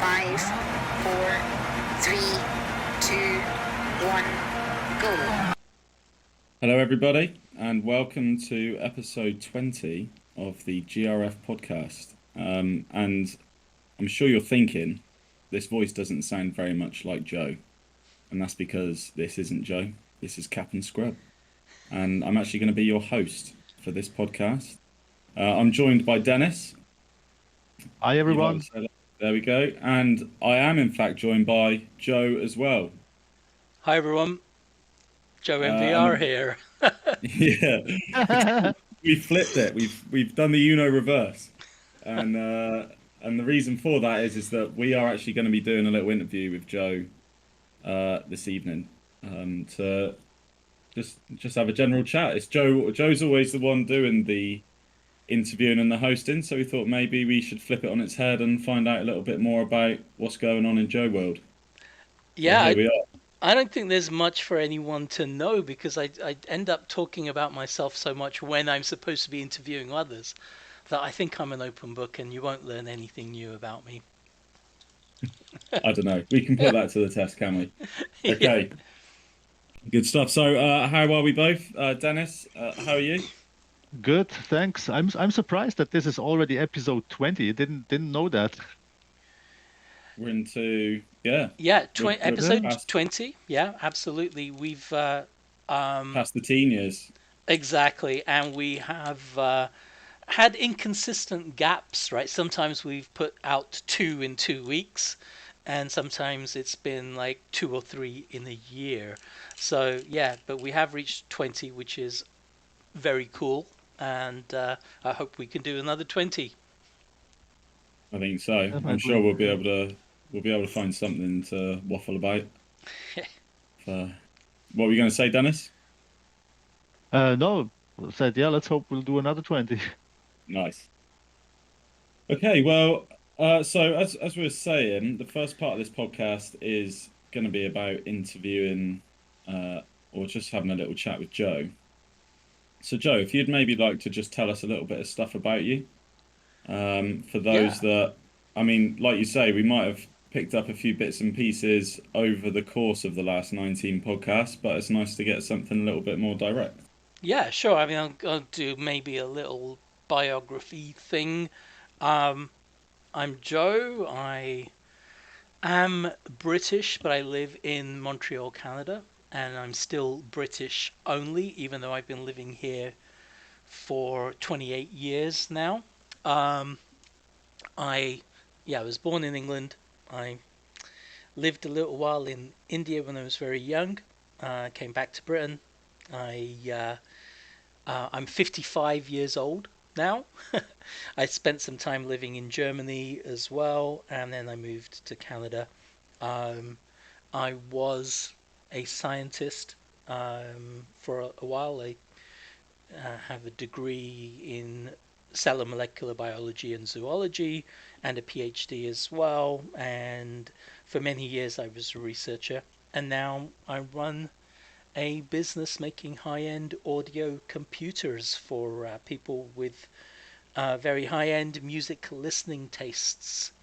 5, 4, 3, 2, 1, go. Hello, everybody, and welcome to episode 20 of the GRF podcast. And I'm sure you're thinking, this voice doesn't sound very much like Joe. And that's because this isn't Joe, this is Captain Scrub. And I'm actually going to be your host for this podcast. I'm joined by Dennis. Hi, everyone. There we go. And I am, in fact, joined by Joe as well. Hi, everyone. Joe MVR here. Yeah, we flipped it. We've done the Uno reverse, and the reason for that is that we are actually going to be doing a little interview with Joe this evening to just have a general chat. It's Joe's always the one doing the interviewing and the hosting, so we thought maybe we should flip it on its head and find out a little bit more about what's going on in Joe world. Yeah, so here we are. I don't think there's much for anyone to know because I end up talking about myself so much when I'm supposed to be interviewing others that I think I'm an open book and you won't learn anything new about me. I don't know. We can put that to the test, can we? Okay. Yeah. Good stuff. So how are we both? Dennis, how are you? Good, thanks. I'm surprised that this is already episode 20. You didn't know that. We're into episode 20. Yeah, absolutely. We've past the teen years. Exactly, and we have had inconsistent gaps, right? Sometimes we've put out 2 in 2 weeks, and sometimes it's been like 2 or 3 in a year. So yeah, but we have reached 20, which is very cool, and I hope we can do another 20. I think so. I'm sure we'll be able to find something to waffle about. What were you going to say, Dennis? No, I said let's hope we'll do another 20. Nice. Okay, well, so as we were saying, the first part of this podcast is going to be about interviewing or just having a little chat with Joe. So, Joe, if you'd maybe like to just tell us a little bit of stuff about you, for those that, I mean, like you say, we might have picked up a few bits and pieces over the course of the last 19 podcasts, but it's nice to get something a little bit more direct. Yeah, sure. I mean, I'll do maybe a little biography thing. I'm Joe. I am British, but I live in Montreal, Canada, and I'm still British only, even though I've been living here for 28 years now. I was born in England. I lived a little while in India when I was very young. Came back to Britain. I'm 55 years old now. I spent some time living in Germany as well, and then I moved to Canada. I was a scientist for a while. I have a degree in cellular molecular biology and zoology and a PhD as well, and for many years I was a researcher, and now I run a business making high-end audio computers for people with very high-end music listening tastes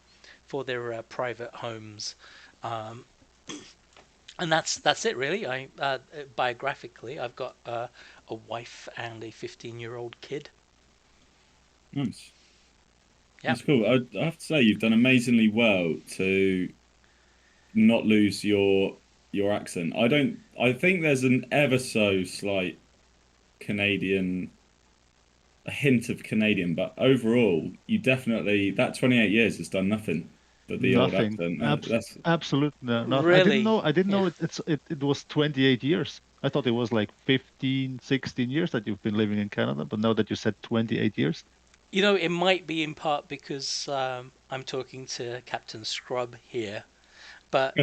for their private homes, and that's it really. I biographically I've got a wife and a 15-year-old kid. Nice. Yeah. That's cool. I have to say you've done amazingly well to not lose your accent. I think there's an ever so slight Canadian, a hint of Canadian, but overall you definitely, that 28 years has done nothing but the old accent. Absolutely no. Really? I didn't know it was 28 years. I thought it was like 15, 16 years that you've been living in Canada, but now that you said 28 years. You know, it might be in part because I'm talking to Captain Scrub here. But,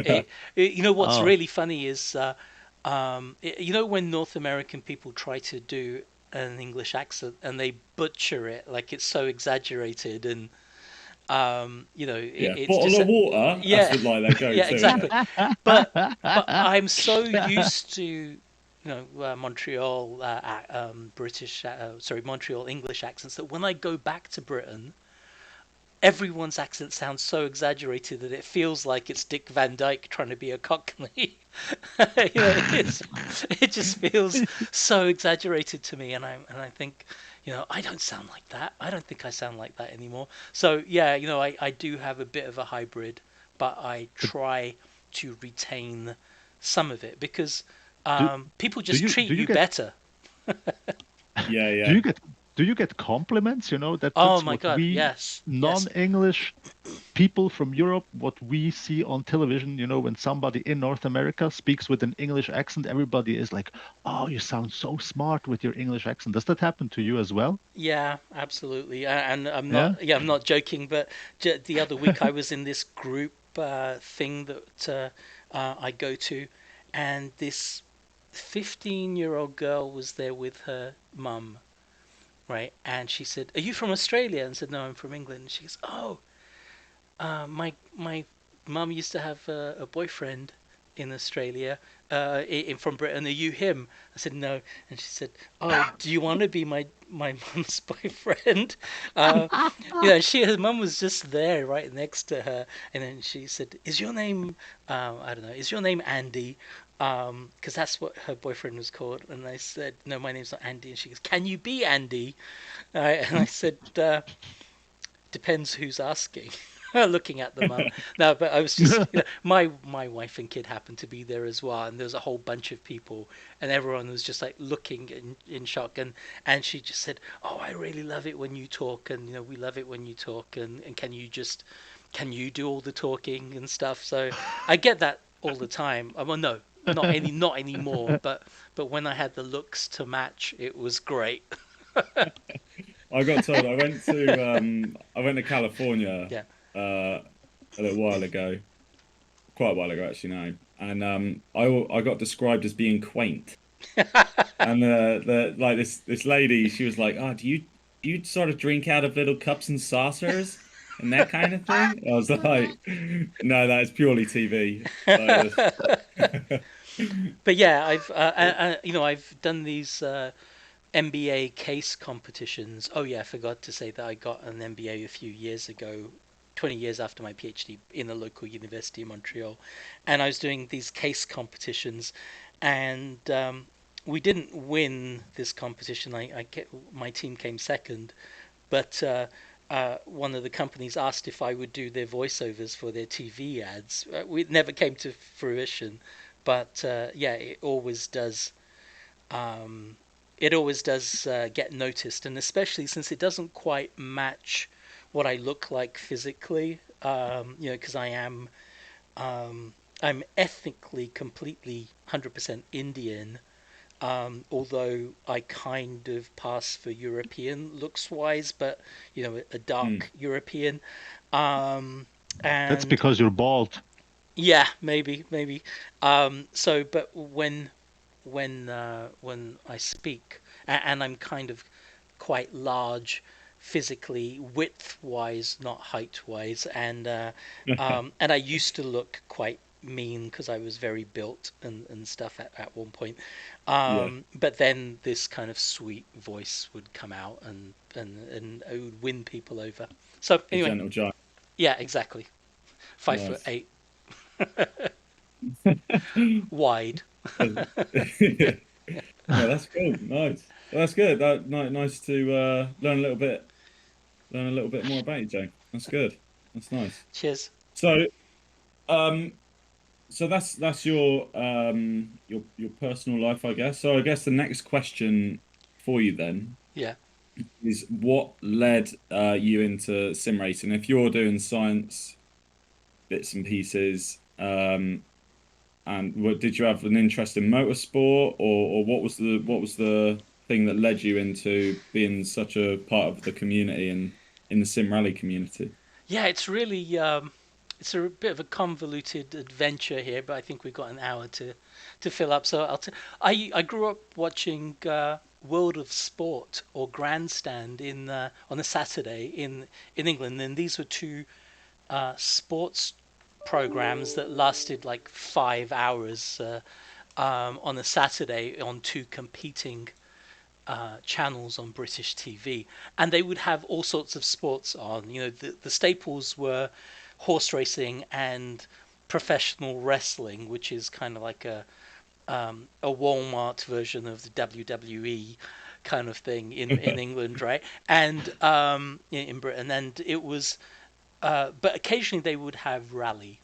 you know, what's really funny is, you know, when North American people try to do an English accent and they butcher it, like it's so exaggerated and, you know, it's bottle just of water. Yeah, that's like that goes. yeah, exactly. But I'm so used to, Montreal Montreal English accents that when I go back to Britain, everyone's accent sounds so exaggerated that it feels like it's Dick Van Dyke trying to be a Cockney. It just feels so exaggerated to me, and I think, I don't sound like that. I don't think I sound like that anymore. So yeah, I do have a bit of a hybrid, but I try to retain some of it because people just treat you better. Yeah. Do you get compliments? That's Oh my what God, we yes. non-English people from Europe, what we see on television. When somebody in North America speaks with an English accent, everybody is like, "Oh, you sound so smart with your English accent." Does that happen to you as well? Yeah, absolutely. And I'm Yeah. not, I'm not joking, but the other week I was in this group thing that I go to, and this 15-year-old girl was there with her mum, right? And she said, "Are you from Australia?" And I said, "No, I'm from England." And she goes, "Oh, my mum used to have a boyfriend in Australia, from Britain. Are you him?" I said, "No." And she said, "Oh, do you want to be my mum's boyfriend?" Uh, her mum was just there, right next to her, and then she said, "Is your name, I don't know, is your name Andy?" Because that's what her boyfriend was called. And I said, "No, my name's not Andy." And she goes, "Can you be Andy?" And I said, "Depends who's asking." Looking at the mum. No, but I was just, my wife and kid happened to be there as well, and there was a whole bunch of people, and everyone was just like looking in shock, and she just said, "Oh, I really love it when you talk, and we love it when you talk, and can you do all the talking and stuff?" So I get that all the time. Well, no, not anymore, but when I had the looks to match, it was great. I got told I went to California Yeah. a little while ago, quite a while ago actually now, and I got described as being quaint, and the like this lady, she was like, "Oh, do you sort of drink out of little cups and saucers and that kind of thing?" I was like, "No, that is purely TV." But yeah, I've done these MBA case competitions. Oh yeah, I forgot to say that I got an MBA a few years ago, 20 years after my PhD in the local university in Montreal, and I was doing these case competitions, and we didn't win this competition. My team came second, but one of the companies asked if I would do their voiceovers for their TV ads. It never came to fruition, but yeah, it always does. It always does get noticed, and especially since it doesn't quite match what I look like physically. Because I'm ethnically completely 100% Indian, although I kind of pass for European looks wise, but a dark European. Um, That's and because you're bald. yeah, maybe. But when I speak, and I'm kind of quite large physically, width wise, not height wise, and I used to look quite mean because I was very built and stuff at one point. Yeah, But then this kind of sweet voice would come out and it would win people over. So a anyway, gentle giant. yeah, exactly. 5 foot Nice. 8 wide. No, that's cool. Nice. Well, that's good. Nice to learn a little bit more about you, Jane. That's good. That's nice. Cheers. So, um, so that's your personal life, I guess. So I guess the next question for you then Yeah. is what led you into sim racing? If you're doing science bits and pieces, and did you have an interest in motorsport, or what was the thing that led you into being such a part of the community and in the sim rally community? Yeah, it's really it's a bit of a convoluted adventure here, but I think we've got an hour to fill up. So I grew up watching World of Sport or Grandstand on a Saturday in England, and these were two sports programs that lasted like 5 hours on a Saturday on two competing channels on British TV, and they would have all sorts of sports on. You know, the staples were horse racing and professional wrestling, which is kind of like a Walmart version of the WWE kind of thing in England, right? And in Britain, and it was, but occasionally they would have rally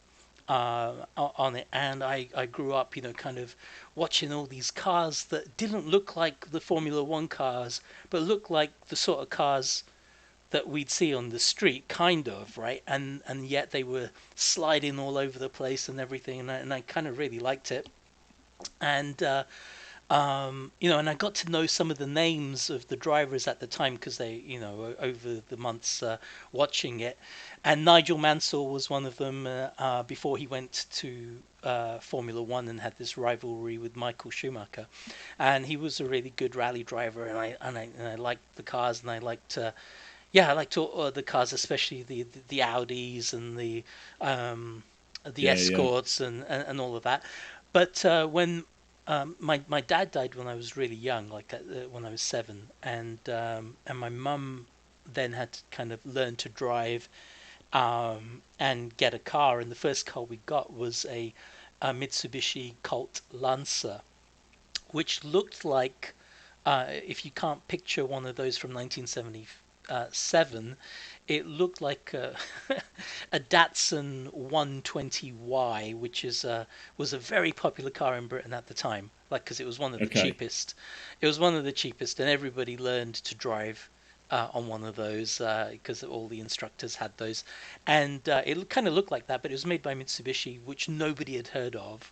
on it, and I grew up, you know, kind of watching all these cars that didn't look like the Formula One cars, but looked like the sort of cars that we'd see on the street, kind of, right? And yet they were sliding all over the place and everything, and I kind of really liked it. And you know, and I got to know some of the names of the drivers at the time because they, you know, over the months watching it. And Nigel Mansell was one of them before he went to Formula One and had this rivalry with Michael Schumacher. And he was a really good rally driver, and I liked the cars, and I liked. Yeah, I liked all the cars, especially the Audis and the Escorts and all of that. But when my dad died when I was really young, like when I was 7, and my mum then had to kind of learn to drive and get a car, and the first car we got was a Mitsubishi Colt Lancer, which looked like, if you can't picture one of those from 1977, it looked like a Datsun 120Y, which was a very popular car in Britain at the time, like because it was one of the cheapest. It was one of the cheapest, and everybody learned to drive on one of those because all the instructors had those, and it kind of looked like that, but it was made by Mitsubishi, which nobody had heard of.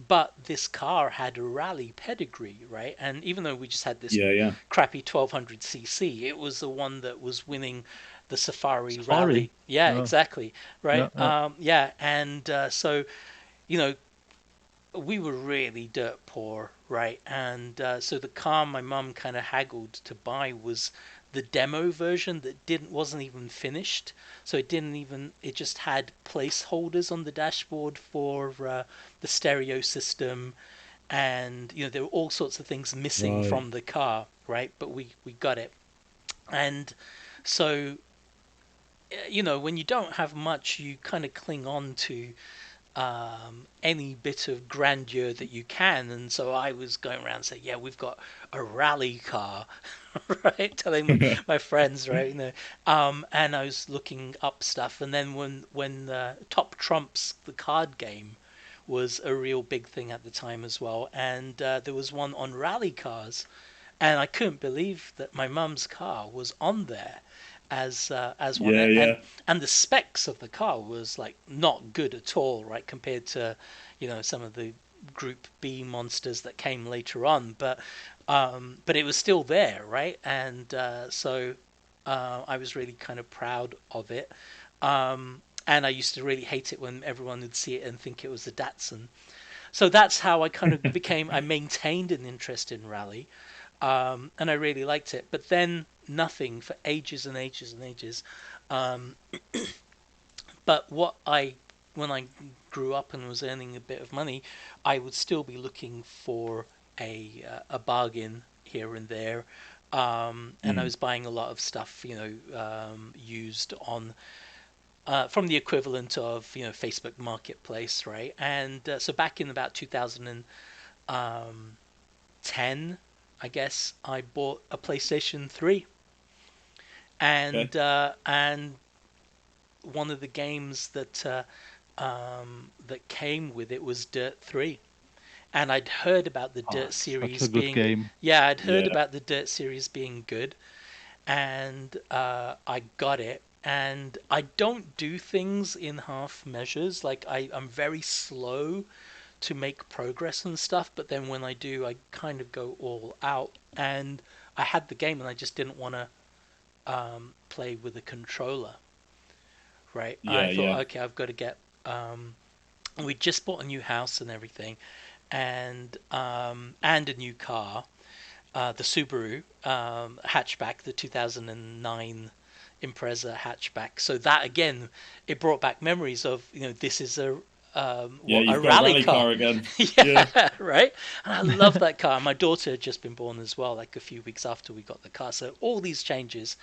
But this car had a rally pedigree, right? And even though we just had this crappy 1200cc, it was the one that was winning the Safari Rally. Yeah, exactly. Right. And so, you know, we were really dirt poor, right? And so the car my mum kind of haggled to buy was the demo version that wasn't even finished. So it just had placeholders on the dashboard for the stereo system, and you know there were all sorts of things missing from the car, right? But we got it. And so, you know, when you don't have much, you kind of cling on to any bit of grandeur that you can. And so I was going around saying, yeah, we've got a rally car, right? Telling my friends, right? You know, and I was looking up stuff. And then when Top Trumps, the card game, was a real big thing at the time as well. And there was one on rally cars. And I couldn't believe that my mum's car was on there as one. And the specs of the car was like not good at all, right, compared to, you know, some of the Group B monsters that came later on. But it was still there, right? And so I was really kind of proud of it. And I used to really hate it when everyone would see it and think it was a Datsun. So that's how I kind of I maintained an interest in rally. And I really liked it. But then nothing for ages and ages and ages. But when I grew up and was earning a bit of money, I would still be looking for a bargain here and there. And I was buying a lot of stuff, you know, used on from the equivalent of, you know, Facebook Marketplace, right? And so back in about 2010, I guess, I bought a PlayStation 3. And and one of the games that that came with it was Dirt 3. And I'd heard about the Dirt series such a good game. Yeah, I'd heard about the Dirt series being good, and I got it. And I don't do things in half measures. Like I'm very slow to make progress and stuff, but then when I do, I kind of go all out. And I had the game, and I just didn't want to play with a controller, right? I thought, okay, I've got to get. We just bought a new house and everything, and a new car, the Subaru hatchback, the 2009 Impreza hatchback. So that again, it brought back memories of, you know, this is a Yeah, a you've got a rally rally car again. yeah, right. And I love that car. My daughter had just been born as well, like a few weeks after we got the car. So all these changes.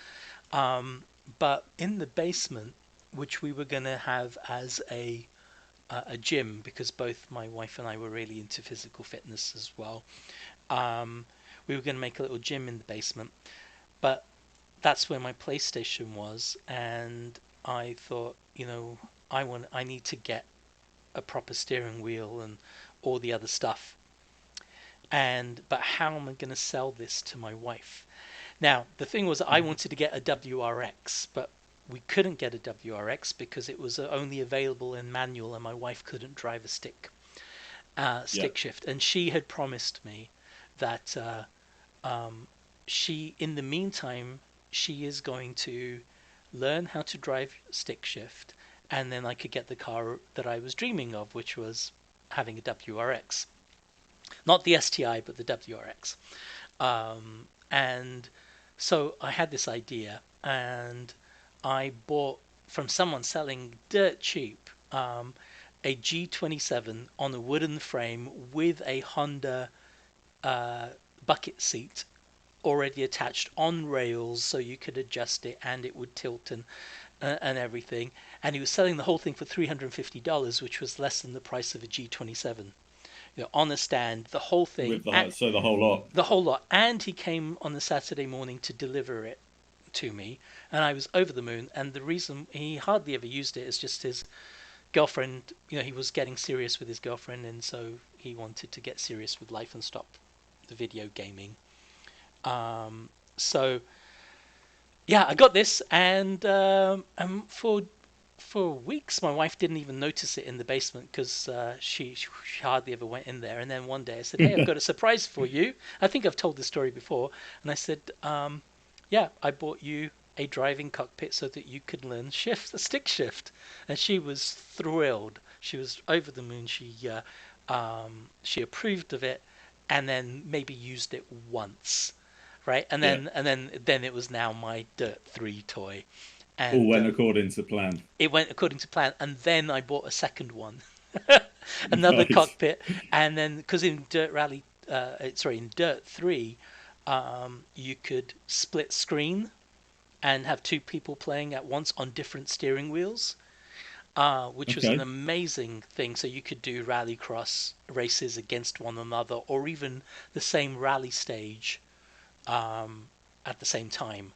But in the basement, which we were going to have as a gym, because both my wife and I were really into physical fitness as well. We were going to make a little gym in the basement, but that's where my PlayStation was, and I thought, I need to get a proper steering wheel and all the other stuff. But how am I going to sell this to my wife? Now, the thing was, I wanted to get a WRX, but we couldn't get a WRX because it was only available in manual, and my wife couldn't drive a stick shift. And she had promised me that in the meantime, she is going to learn how to drive stick shift, and then I could get the car that I was dreaming of, which was having a WRX. Not the STI, but the WRX. And so I had this idea, and I bought from someone selling dirt cheap a G27 on a wooden frame with a Honda bucket seat already attached on rails, so you could adjust it and it would tilt and everything. And he was selling the whole thing for $350, which was less than the price of a G27. On a stand, the whole thing. So the whole lot. The whole lot. And he came on the Saturday morning to deliver it to me, and I was over the moon. And the reason he hardly ever used it is just his girlfriend, he was getting serious with his girlfriend, and so he wanted to get serious with life and stop the video gaming. So yeah, I got this, and for weeks my wife didn't even notice it in the basement because she hardly ever went in there. And then one day I said, "Hey, I've got a surprise for you." I think I've told this story before. And I said, "Yeah, I bought you a driving cockpit so that you could learn stick shift." And she was thrilled. She was over the moon. She approved of it, and then maybe used it once, right? And then it was now my Dirt 3 toy. And all went according to plan. It went according to plan, and then I bought a second one, another Nice. cockpit, and then because in Dirt 3, you could split screen and have two people playing at once on different steering wheels, which was an amazing thing. So you could do rallycross races against one another, or even the same rally stage at the same time.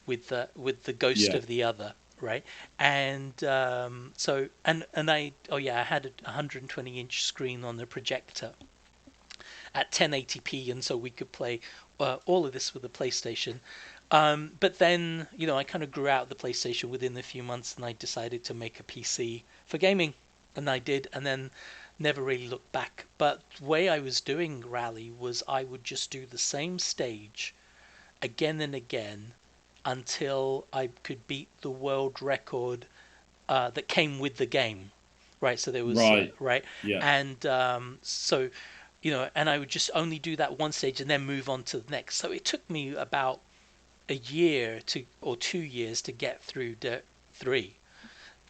With the ghost of the other, right? And so I had a 120-inch screen on the projector at 1080p, and so we could play all of this with the PlayStation. But then, I kind of grew out of the PlayStation within a few months, and I decided to make a PC for gaming, and I did, and then never really looked back. But the way I was doing rally was I would just do the same stage again and again until I could beat the world record that came with the game, right? So there was right, yeah, and so and I would just only do that one stage and then move on to the next. So it took me about a year or 2 years to get through Dirt 3,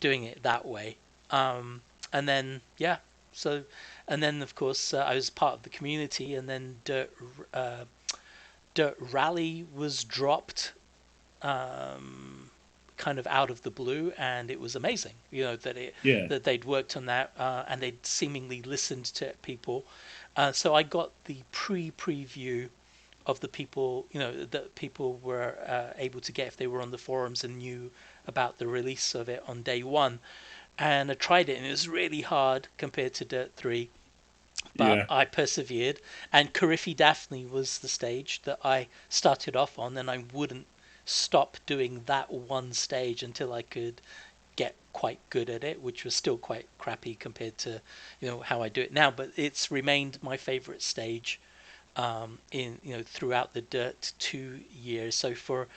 doing it that way, and then and then of course I was part of the community, and then Dirt Rally was dropped kind of out of the blue, and it was amazing, that they'd worked on that, and they'd seemingly listened to people. So I got the preview of the people, that people were able to get if they were on the forums and knew about the release of it on day one. And I tried it, and it was really hard compared to Dirt 3. But I persevered, and Carifi Daphne was the stage that I started off on, and I wouldn't stop doing that one stage until I could get quite good at it, which was still quite crappy compared to how I do it now. But it's remained my favorite stage throughout the Dirt 2 years. So for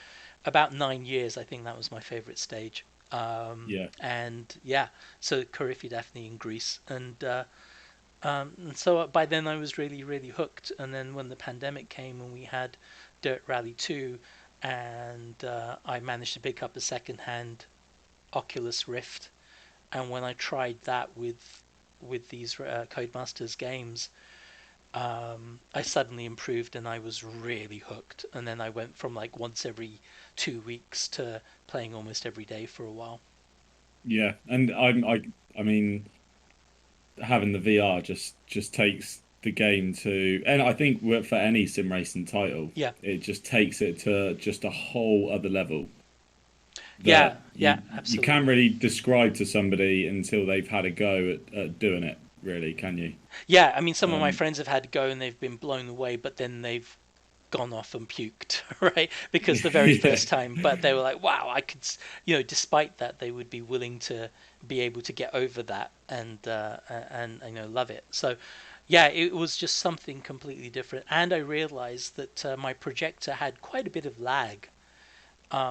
about 9 years, I think that was my favorite stage. So Carifi Daphne in Greece, and so by then I was really, really hooked. And then when the pandemic came and we had Dirt Rally 2, and I managed to pick up a second-hand Oculus Rift And when I tried that with these Codemasters games, I suddenly improved and I was really hooked. And then I went from like once every 2 weeks to playing almost every day for a while. Yeah, and I mean, having the VR just takes the game to, and I think for any sim racing title, Yeah. it just takes it to just a whole other level Yeah, that yeah, you can't absolutely. really describe to somebody until they've had a go at doing it, really, can you? Yeah, I mean, some of my Um, friends have had to go and they've been blown away, but then they've gone off and puked, right? Because the very yeah, first time, but they were like, wow, I could, despite that, they would be willing to be able to get over that and love it. So, yeah, it was just something completely different. And I realized that my projector had quite a bit of lag.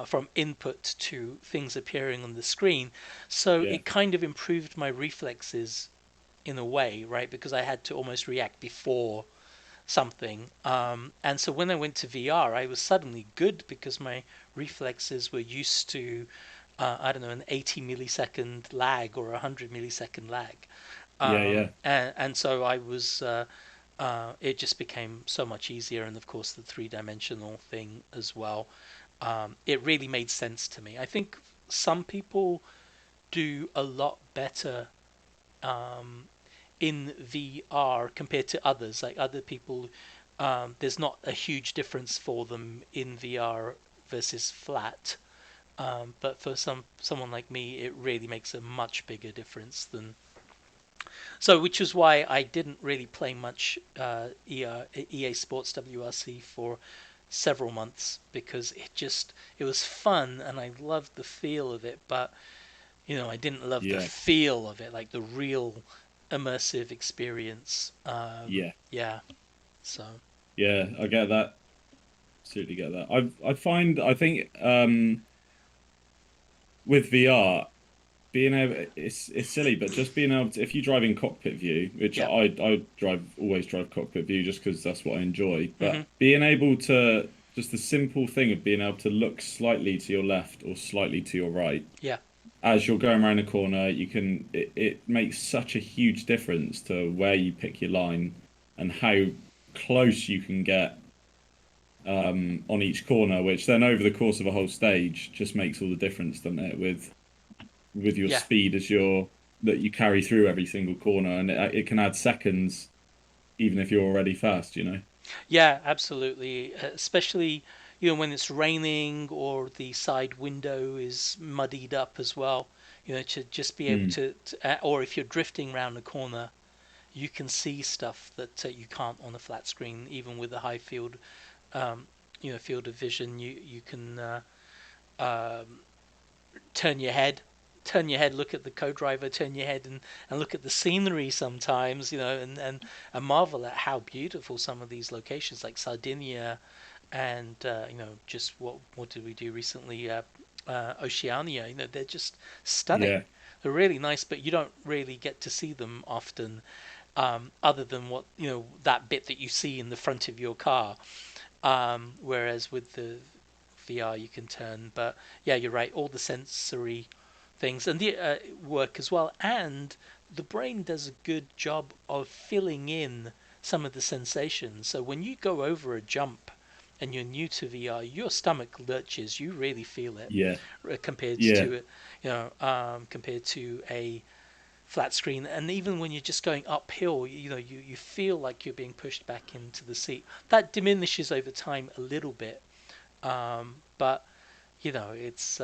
From input to things appearing on the screen. So yeah, it kind of improved my reflexes in a way, right? Because I had to almost react before something. And so when I went to VR, I was suddenly good because my reflexes were used to, I don't know, an 80 millisecond lag or a 100 millisecond lag. yeah. And so I was, it just became so much easier. And of course, the three-dimensional thing as well. It really made sense to me. I think some people do a lot better um, in VR compared to others. Like other people, there's not a huge difference for them in VR versus flat. But for someone like me, it really makes a much bigger difference than. So, which is why I didn't really play much EA Sports WRC for several months because it was fun and I loved the feel of it, but I didn't love the Yeah, feel of it, like the real immersive experience. yeah, Yeah. So yeah. I get that. Absolutely get that. I think with VR, being able it's silly, but just being able to, if you drive in cockpit view, which yeah. I always drive cockpit view just because that's what I enjoy, Hmm. but being able to, just the simple thing of being able to look slightly to your left or slightly to your right Yeah. as you're going around a corner, it makes such a huge difference to where you pick your line and how close you can get on each corner, which then over the course of a whole stage just makes all the difference, doesn't it? With your Yeah. speed as that you carry through every single corner, and it can add seconds even if you're already fast. Yeah, absolutely. Especially, when it's raining or the side window is muddied up as well. To just be able Mm, to or if you're drifting around a corner, you can see stuff that you can't on a flat screen, even with a high field, um, field of vision. You can um, turn your head look at the co-driver, turn your head and look at the scenery sometimes, and marvel at how beautiful some of these locations like Sardinia and just what did we do recently, Oceania. They're just stunning. yeah, They're really nice, but you don't really get to see them often, other than what that bit that you see in the front of your car, whereas with the VR you can turn. But yeah, you're right. All the sensory things and the work as well, and the brain does a good job of filling in some of the sensations. So when you go over a jump and you're new to VR, your stomach lurches. You really feel it yeah, compared yeah, to compared to a flat screen. And even when you're just going uphill, you feel like you're being pushed back into the seat. That diminishes over time a little bit, but it's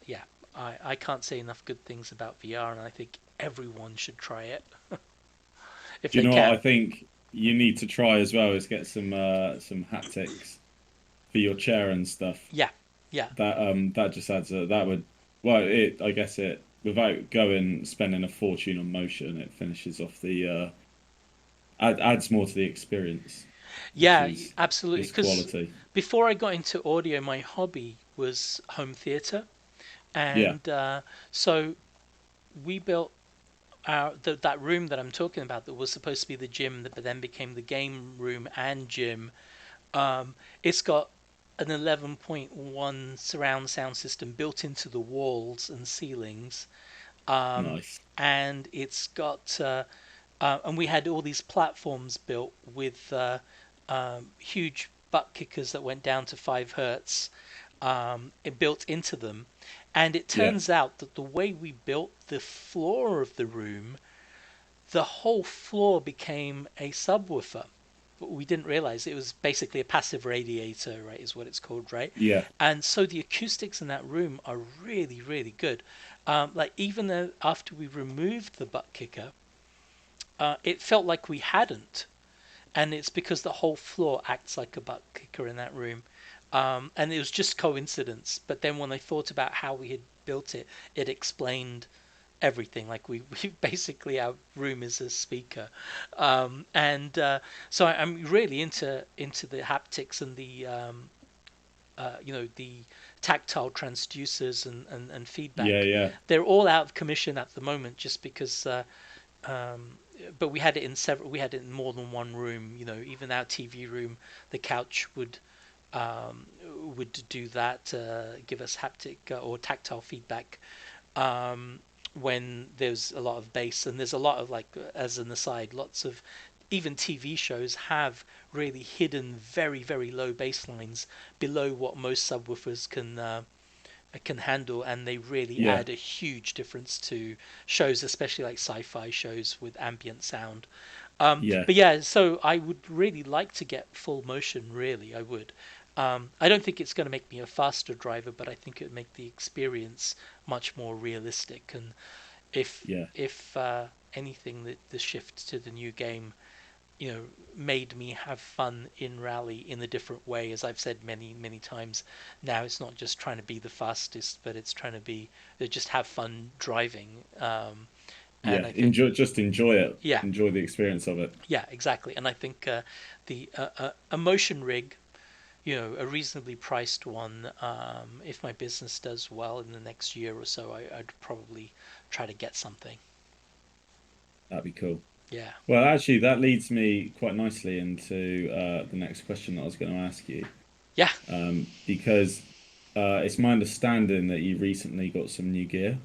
yeah. I can't say enough good things about VR, and I think everyone should try it if Do you they know what I can. think you need to try as well is get some haptics for your chair and stuff. Yeah, yeah, That just adds that would, well, it I guess it, without going spending a fortune on motion, it finishes off the adds more to the experience, which yeah, absolutely. is Because quality. before I got into audio, my hobby was home theatre, Yeah, and so we built that room that I'm talking about that was supposed to be the gym, that but then became the game room and gym. It's got an 11.1 surround sound system built into the walls and ceilings. Nice. And it's got and we had all these platforms built with huge butt kickers that went down to 5 hertz it built into them. And it Yeah. turns out that the way we built the floor of the room, the whole floor became a subwoofer. But we didn't realize it was basically a passive radiator, right? Is what it's called, right? Yeah. And so the acoustics in that room are really, really good. Like even though after we removed the butt kicker, it felt like we hadn't, and it's because the whole floor acts like a butt kicker in that room. And it was just coincidence. But then when I thought about how we had built it, it explained everything. Like we basically our room is a speaker, and so I'm really into the haptics and the the tactile transducers and Yeah. feedback. Yeah. They're all out of commission at the moment, just because. But we had it in several. We had it in more than one room. Even our TV room, the couch would do that, give us haptic or tactile feedback when there's a lot of bass. And there's a lot of, like, as an aside, lots of even TV shows have really hidden very, very low bass lines below what most subwoofers can handle, and they really Yeah. add a huge difference to shows, especially like sci-fi shows with ambient sound. Yeah. But yeah, so I would really like to get full motion. Really, I would. I don't think it's going to make me a faster driver, but I think it would make the experience much more realistic. And if Yeah. if anything, the shift to the new game, made me have fun in rally in a different way. As I've said many, many times now, it's not just trying to be the fastest, but it's trying to be just have fun driving. And Yeah. I think, Enjoy it. yeah, Enjoy the experience of it. yeah, exactly. And I think the a motion rig, a reasonably priced one, if my business does well in the next year or so, I'd probably try to get something. That'd be cool. Yeah. Well, actually, that leads me quite nicely into the next question that I was going to ask you, Yeah. because it's my understanding that you recently got some new gear.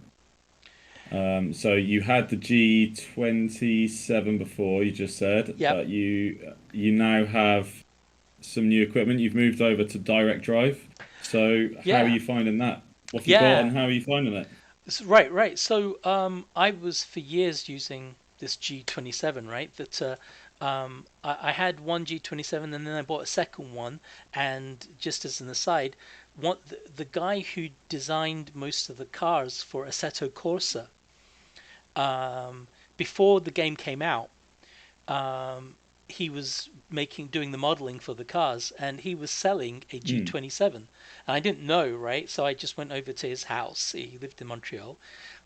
So you had the G27 before, you just said, Yep. but you now have some new equipment. You've moved over to direct drive. So how Yeah. are you finding that? What have you got, Yeah. and how are you finding it? Right, right. So I was for years using this G27, right? That I had one G27, and then I bought a second one. And just as an aside, the guy who designed most of the cars for Assetto Corsa, before the game came out, um, he was doing the modeling for the cars, and he was selling a Mm. G27. And I didn't know, right? So I just went over to his house. He lived in Montreal.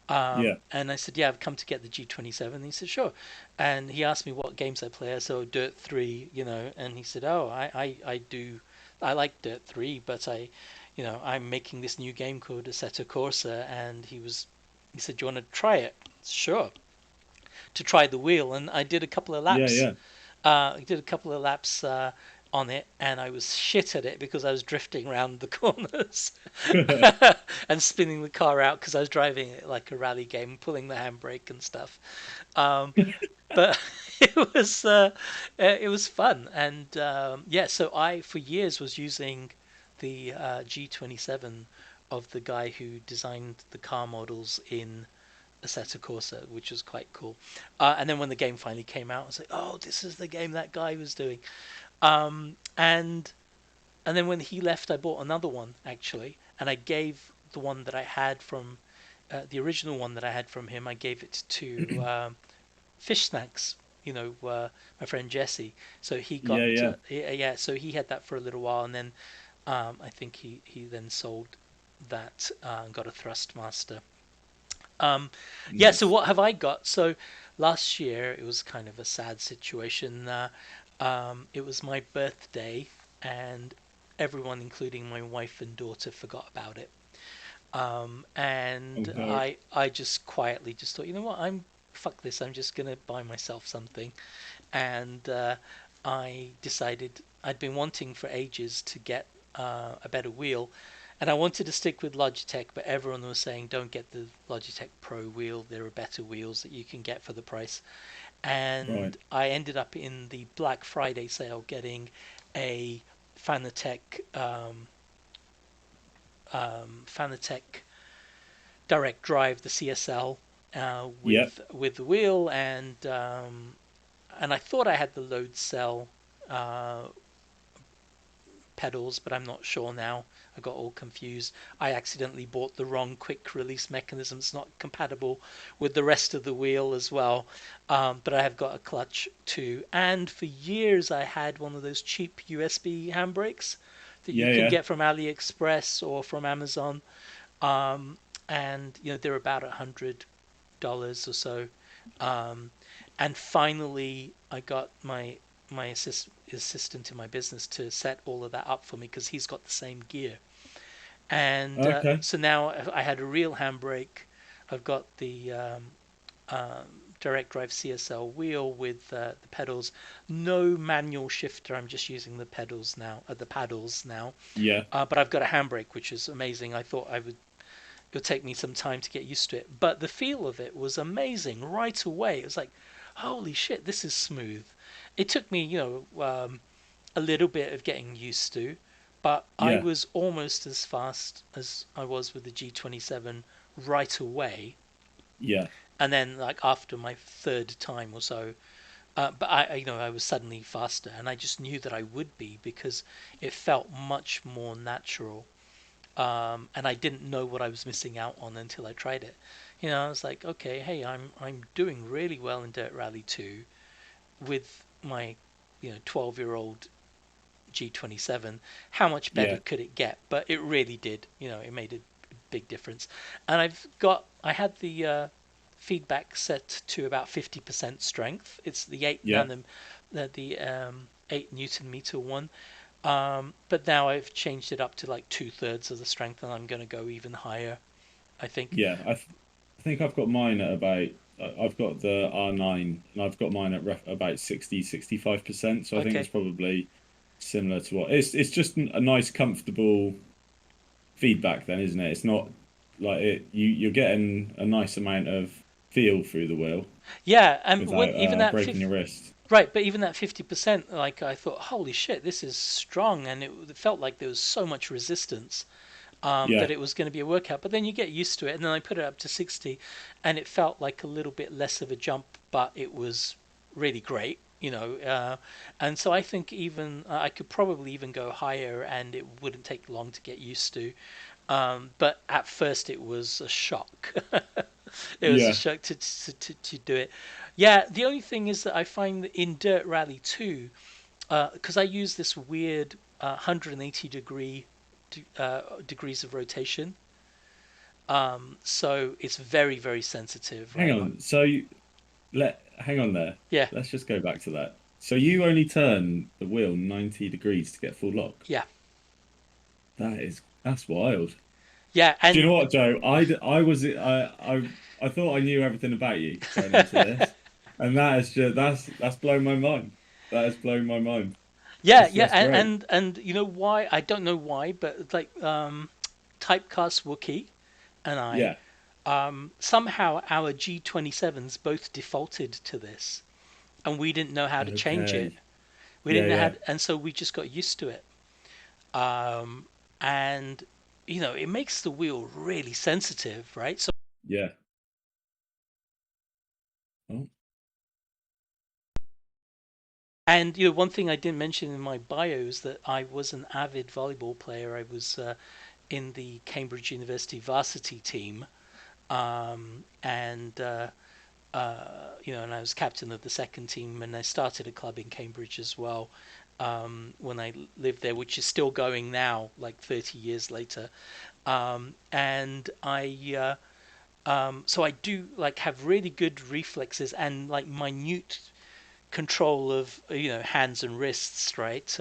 Yeah. And I said, "Yeah, I've come to get the G27." And he said, "Sure." And he asked me what games I play. I said, "Oh, Dirt 3, And he said, "Oh, I do. I like Dirt 3, but I'm making this new game called Assetto Corsa." And he said, "Do you want to try it?" Sure. To try the wheel, and I did a couple of Yeah. laps. Yeah. I did a couple of laps on it, and I was shit at it because I was drifting around the corners and spinning the car out because I was driving it like a rally game, pulling the handbrake and stuff. But it was fun, and yeah. So I for years was using the G27 of the guy who designed the car models in Assetto Corsa, which was quite cool. And then when the game finally came out, I was like, "Oh, this is the game that guy was doing." And then when he left, I bought another one actually, and I gave the one that I had from the original one that I had from him. I gave it to Fish Snacks. My friend Jesse. So he got Yeah. Yeah. yeah. So he had that for a little while, and then I think he then sold that and got a Thrustmaster. Yeah, so Nice. what have I got? So last year it was kind of a sad situation. It was my birthday, and everyone, including my wife and daughter, forgot about it. Oh And no. I just quietly just thought, you know what, fuck this. I'm just gonna buy myself something. And I decided I'd been wanting for ages to get a better wheel, And I wanted to stick with Logitech, but everyone was saying don't get the Logitech Pro wheel. There are better wheels that you can get for the price. And Right. I ended up in the Black Friday sale getting a Fanatec Fanatec direct drive, the CSL, Yeah. with the wheel, and I thought I had the load cell uh, pedals, but I'm not sure now. I got all confused. I accidentally bought the wrong quick release mechanism. It's not compatible with the rest of the wheel as well. But I have got a clutch too. And for years I had one of those cheap USB handbrakes that you Yeah. can Yeah. get from AliExpress or from Amazon. Um, and they're about $100 or so. Um, and finally, I got my assistant in my business to set all of that up for me because he's got the same gear. And Okay. so now I had a real handbrake. I've got the direct drive CSL wheel with the pedals. No manual shifter. I'm just using the pedals now. The paddles now. Yeah. But I've got a handbrake, which is amazing. I thought it would take me some time to get used to it, but the feel of it was amazing right away. It was like, holy shit, this is smooth. It took me, a little bit of getting used to, but I Yeah. was almost as fast as I was with the G27 right away. Yeah. And then, like after my third time or so, but I was suddenly faster, and I just knew that I would be because it felt much more natural. And I didn't know what I was missing out on until I tried it. I was like, okay, hey, I'm doing really well in Dirt Rally 2 with my 12-year-old G27. How much better Yeah. could it get? But it really did. It made a big difference. And I had the feedback set to about 50% strength. It's the 8 Yeah. the 8 Newton meter one. But now I've changed it up to like 2/3 of the strength, and I'm going to go even higher, I think. Yeah. I think I've got mine at about. I've got the R9, and I've got mine at about 65%. So I think it's Okay. probably similar to what it's just a nice, comfortable feedback then, isn't it? It's not like you're getting a nice amount of feel through the wheel Yeah, and when without even that breaking your wrist. right, but even that 50%, like I thought, holy shit, this is strong, and it felt like there was so much resistance that Yeah. it was going to be a workout. But then you get used to it, and then I put it up to 60, and it felt like a little bit less of a jump, but it was really great. And so I think even I could probably even go higher, and it wouldn't take long to get used to. But at first, it was a shock. It was a Yeah. shock to do it. Yeah, the only thing is that I find that in Dirt Rally 2, because I use this weird 180 degrees of rotation, so it's very, very sensitive, Hang right? on. Hang on there. Yeah, Let's just go back to that. So you only turn the wheel 90 degrees to get full lock. yeah, That's wild. yeah, Do you and know what, Joe? I thought I knew everything about you going into this, and that is just that's blown my mind. That has blown my mind. yeah, yeah, That's great. and you know why? I don't know why, but it's like Typecast Wookie and I Yeah. somehow our G27s both defaulted to this, and we didn't know how to change it. Okay. We Yeah. didn't know how, Yeah. and so we just got used to it. And it makes the wheel really sensitive, right? So, Yeah. Oh. and one thing I didn't mention in my bio is that I was an avid volleyball player. I was in the Cambridge University varsity team, and and I was captain of the second team, and I started a club in Cambridge as well when I lived there, which is still going now, like 30 years later. And so I do like have really good reflexes and like minute control of hands and wrists, right?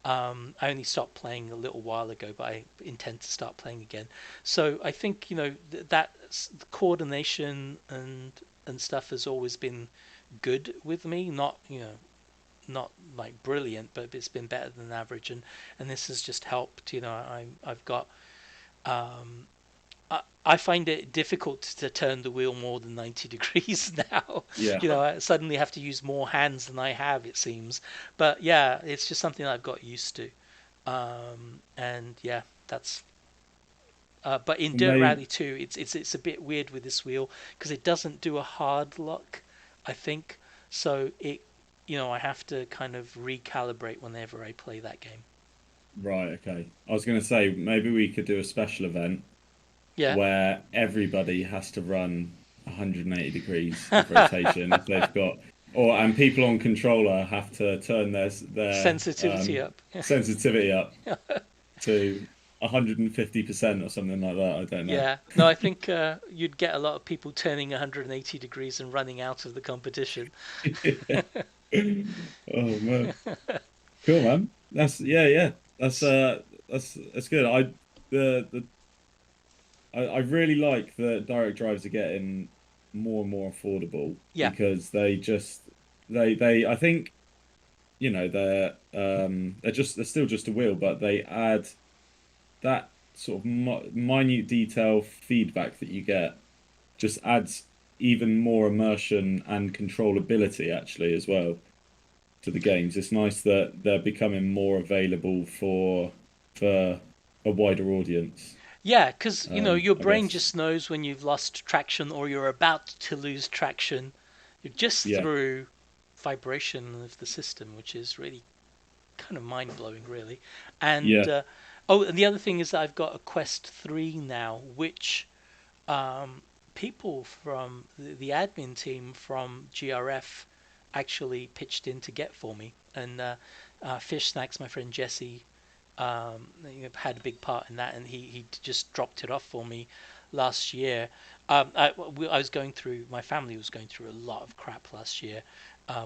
I only stopped playing a little while ago, but I intend to start playing again. So I think that coordination and stuff has always been good with me. Not like brilliant, but it's been better than average, and this has just helped. I've got Um, I find it difficult to turn the wheel more than 90 degrees now. Yeah. I suddenly have to use more hands than I have, it seems. But yeah, it's just something I've got used to. And yeah, that's. But in Dirt Maybe, Rally 2, it's a bit weird with this wheel because it doesn't do a hard lock, I think. So I have to kind of recalibrate whenever I play that game. right, okay. I was going to say maybe we could do a special event Yeah. where everybody has to run 180 degrees of rotation if they've got, and people on controller have to turn their Sensitivity up. sensitivity up to 150% or something like that. I don't know. Yeah, no, I think you'd get a lot of people turning 180 degrees and running out of the competition. Oh man, cool man. Yeah. That's good. I really like that direct drives are getting more and more affordable Yeah. because they I think they're still just a wheel, but they add that sort of minute detail feedback that you get just adds even more immersion and controllability actually as well to the games. It's nice that they're becoming more available for a wider audience. Yeah, because your I brain guess. just knows when you've lost traction or you're about to lose traction. You're just Yeah, through vibration of the system, which is really kind of mind blowing, really. And yeah, and the other thing is that I've got a Quest 3 now, which people from the admin team from GRF actually pitched in to get for me. And Fish Snacks, my friend Jesse, had a big part in that, and he just dropped it off for me last year. I was going through, my family was going through a lot of crap last year.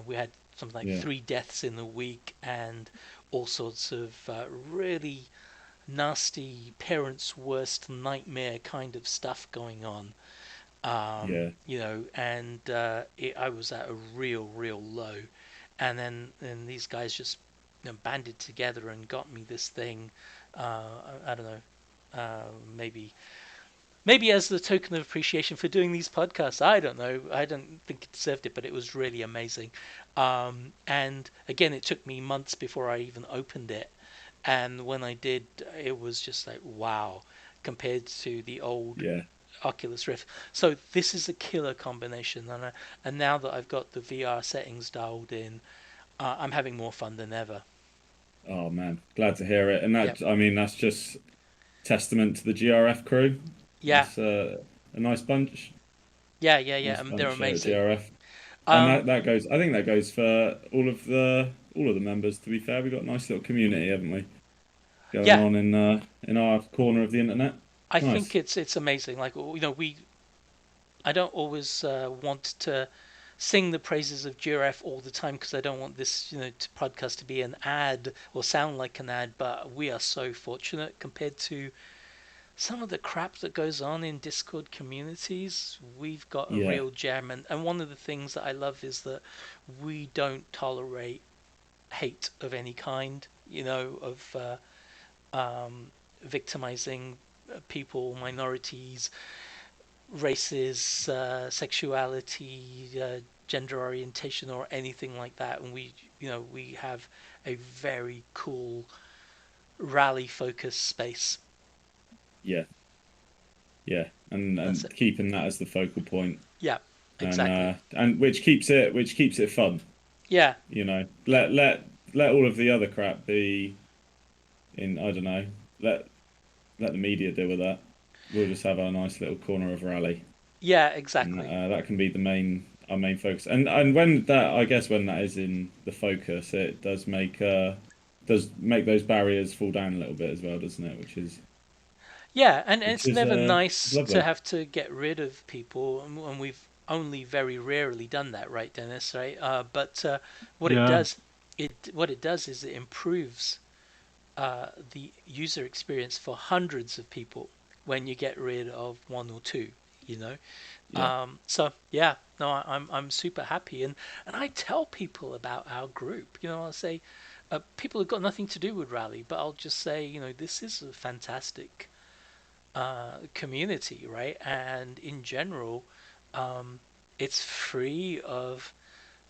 We had something like yeah, 3 deaths in a week and all sorts of really nasty parents' worst nightmare kind of stuff going on. yeah, And I was at a real low, and then these guys just banded together and got me this thing. I don't know, maybe as the token of appreciation for doing these podcasts. I don't know. I don't think it deserved it, but it was really amazing. And again, it took me months before I even opened it, and when I did, it was just like wow, compared to the old yeah. Oculus Rift. So this is a killer combination, and now that I've got the VR settings dialed in, I'm having more fun than ever. Oh man, glad to hear it. And Yep. I mean, that's just testament to the GRF crew. Yeah, It's a nice bunch, yeah. nice They're bunch at amazing. GRF. And Um, that goes. I think that goes for all of the members. To be fair, we've got a nice little community, haven't we? Going yeah, on in our corner of the internet. I think Nice. it's amazing. Like I don't always want to sing the praises of GRF all the time because I don't want this podcast to be an ad or sound like an ad. But we are so fortunate compared to some of the crap that goes on in Discord communities. We've got a Yeah, real gem, and one of the things that I love is that we don't tolerate hate of any kind. Of victimizing people, minorities, races, sexuality, gender orientation, or anything like that. And we have a very cool rally focused space. yeah, yeah. That's And it. keeping that as the focal point, Yeah, exactly. and which keeps it fun. Yeah, Let all of the other crap be in. I don't know. Let the media deal with that. We'll just have our nice little corner of rally, yeah, and exactly. that can be our main focus. And when that, I guess, when that is in the focus, it does make those barriers fall down a little bit as well, doesn't it? Yeah, and Which it's is never it's nice to lovely. have to get rid of people, and we've only very rarely done that, right, Dennis? Right? But what it Yeah, does, what it does is it improves the user experience for hundreds of people when you get rid of one or two. You know, Yeah, so yeah, no, I'm super happy, and I tell people about our group. I'll say people have got nothing to do with Rally, but I'll just say this is a fantastic community, right? And in general, it's free of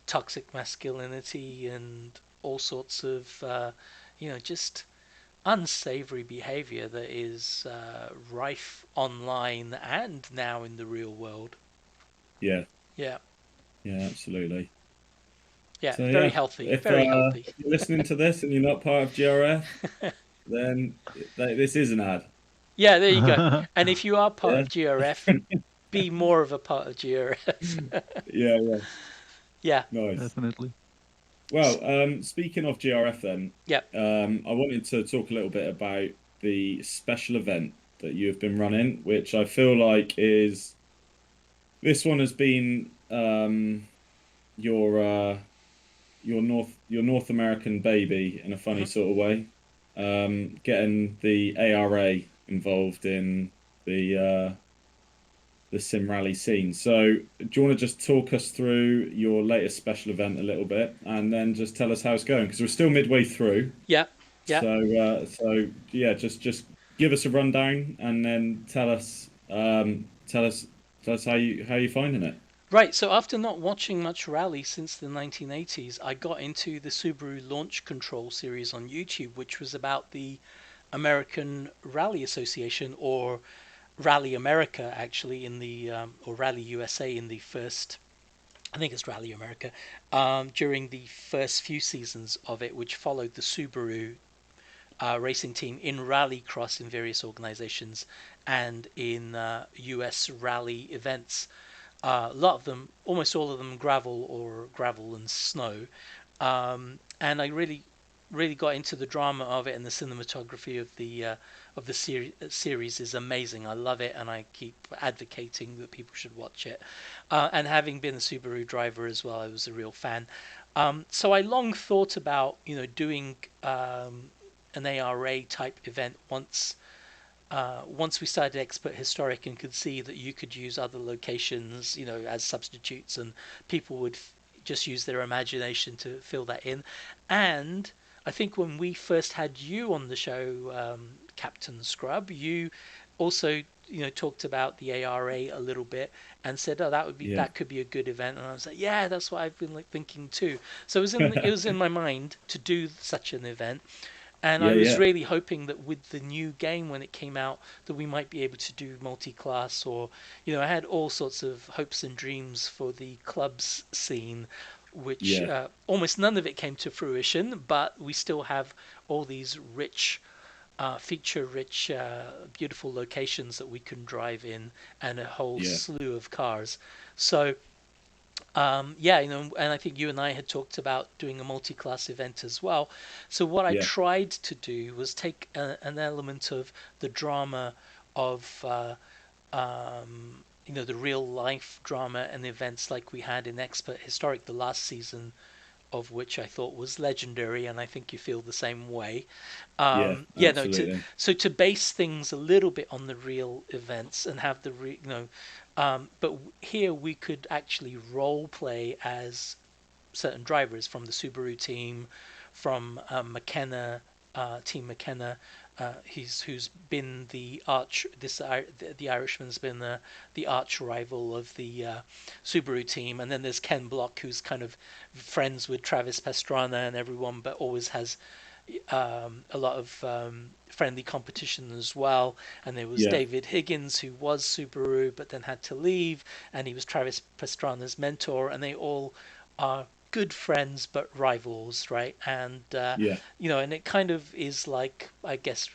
toxic masculinity and all sorts of, just unsavory behavior that is rife online and now in the real world. Yeah, Yeah, yeah, absolutely. yeah, So very yeah, healthy, very healthy. if you're listening to this and you're not part of GRF, then this is an ad. Yeah, there you go. And if you are part Yeah, of GRF, be more of a part of GRF. yeah, yeah. Yeah, Nice. Definitely. Well, speaking of GRF, then, yeah, I wanted to talk a little bit about the special event that you've been running, which I feel like is this one has been your your North American baby in a funny mhm. sort of way. Getting the ARA involved in the sim rally scene. So, do you want to just talk us through your latest special event a little bit, and then just tell us how it's going? Because we're still midway through. Yeah, yeah. So yeah, just give us a rundown, and then tell us how you finding it. Right, so after not watching much rally since the 1980s, I got into the Subaru Launch Control series on YouTube, which was about the American Rally Association, or Rally America, actually, in the or Rally USA in the first. I think it's Rally America, during the first few seasons of it, which followed the Subaru racing team in rallycross in various organizations and in US rally events. A lot of them, almost all of them, gravel and snow. And I really got into the drama of it, and the cinematography of the series is amazing. I love it, and I keep advocating that people should watch it. And having been a Subaru driver as well, I was a real fan. So I long thought about doing an ARA type event once we started Expert Historic and could see that you could use other locations, as substitutes, and people would just use their imagination to fill that in. And I think when we first had you on the show, Captain Scrub, you also talked about the ARA a little bit and said, "Oh, Yeah, that could be a good event." And I was like, "Yeah, that's what I've been like thinking too." So it was in my mind to do such an event. And I yeah, was yeah, really hoping that with the new game when it came out, that we might be able to do multi-class, or I had all sorts of hopes and dreams for the clubs scene, which yeah, almost none of it came to fruition. But we still have all these rich, feature-rich, beautiful locations that we can drive in, and a whole yeah, slew of cars. So yeah, and I think you and I had talked about doing a multi-class event as well. So what I yeah, tried to do was take an element of the drama of, the real life drama and events like we had in Expert Historic, the last season of which I thought was legendary, and I think you feel the same way. yeah, Yeah, no, to absolutely. so to base things a little bit on the real events and have but here we could actually role play as certain drivers from the Subaru team, from Team McKenna. Who's been the Irishman's been the arch rival of the Subaru team, and then there's Ken Block, who's kind of friends with Travis Pastrana and everyone, but always has a lot of friendly competition as well. And there was Yeah, David Higgins, who was Subaru but then had to leave, and he was Travis Pastrana's mentor, and they all are good friends but rivals, right? And yeah, and it kind of is like, I guess,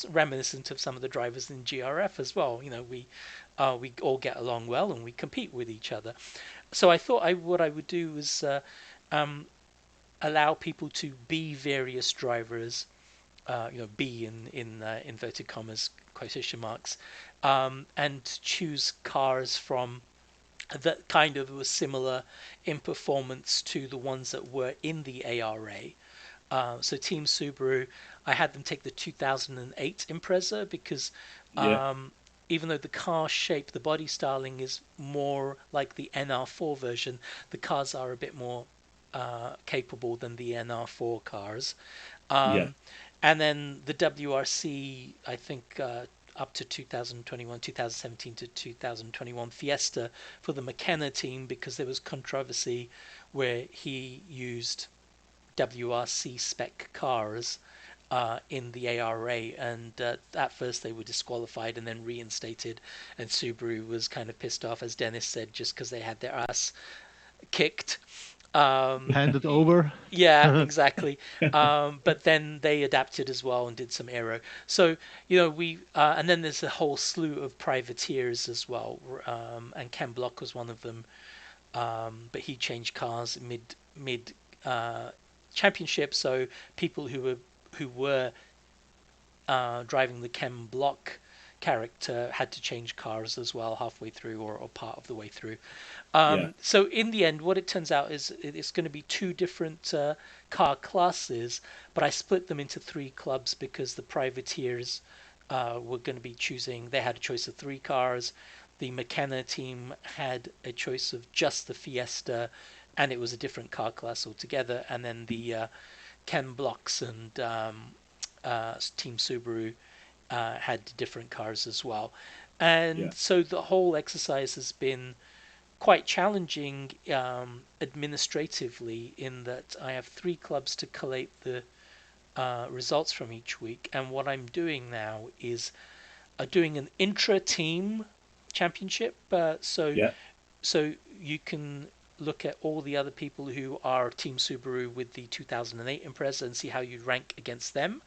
reminiscent of some of the drivers in GRF as well. We all get along well and we compete with each other. So I thought what I would do was um, allow people to be various drivers, be in inverted commas, quotation marks, and choose cars from that kind of was similar in performance to the ones that were in the ARA. So Team Subaru, I had them take the 2008 Impreza because yeah, even though the car shape, the body styling is more like the NR4 version, the cars are a bit more capable than the NR4 cars. yeah, Um, and then the WRC, I think up to 2021, 2017 to 2021 Fiesta for the McKenna team, because there was controversy where he used WRC spec cars in the ARA, and at first they were disqualified and then reinstated, and Subaru was kind of pissed off, as Dennis said, just because they had their ass kicked. Handed over. Yeah, exactly. But then they adapted as well and did some aero. So, we and then there's a whole slew of privateers as well. And Ken Block was one of them. But he changed cars mid championship. So people who were driving the Ken Block character had to change cars as well halfway through, or part of the way through. So in the end, what it turns out is it's going to be two different car classes, but I split them into three clubs because the privateers were going to be choosing. They had a choice of three cars. The McKenna team had a choice of just the Fiesta, and it was a different car class altogether. And then the Ken Blocks and Team Subaru had different cars as well. And so the whole exercise has been quite challenging administratively, in that I have three clubs to collate the results from each week. And what I'm doing now is doing an intra-team championship. So you can look at all the other people who are Team Subaru with the 2008 Impreza and see how you rank against them,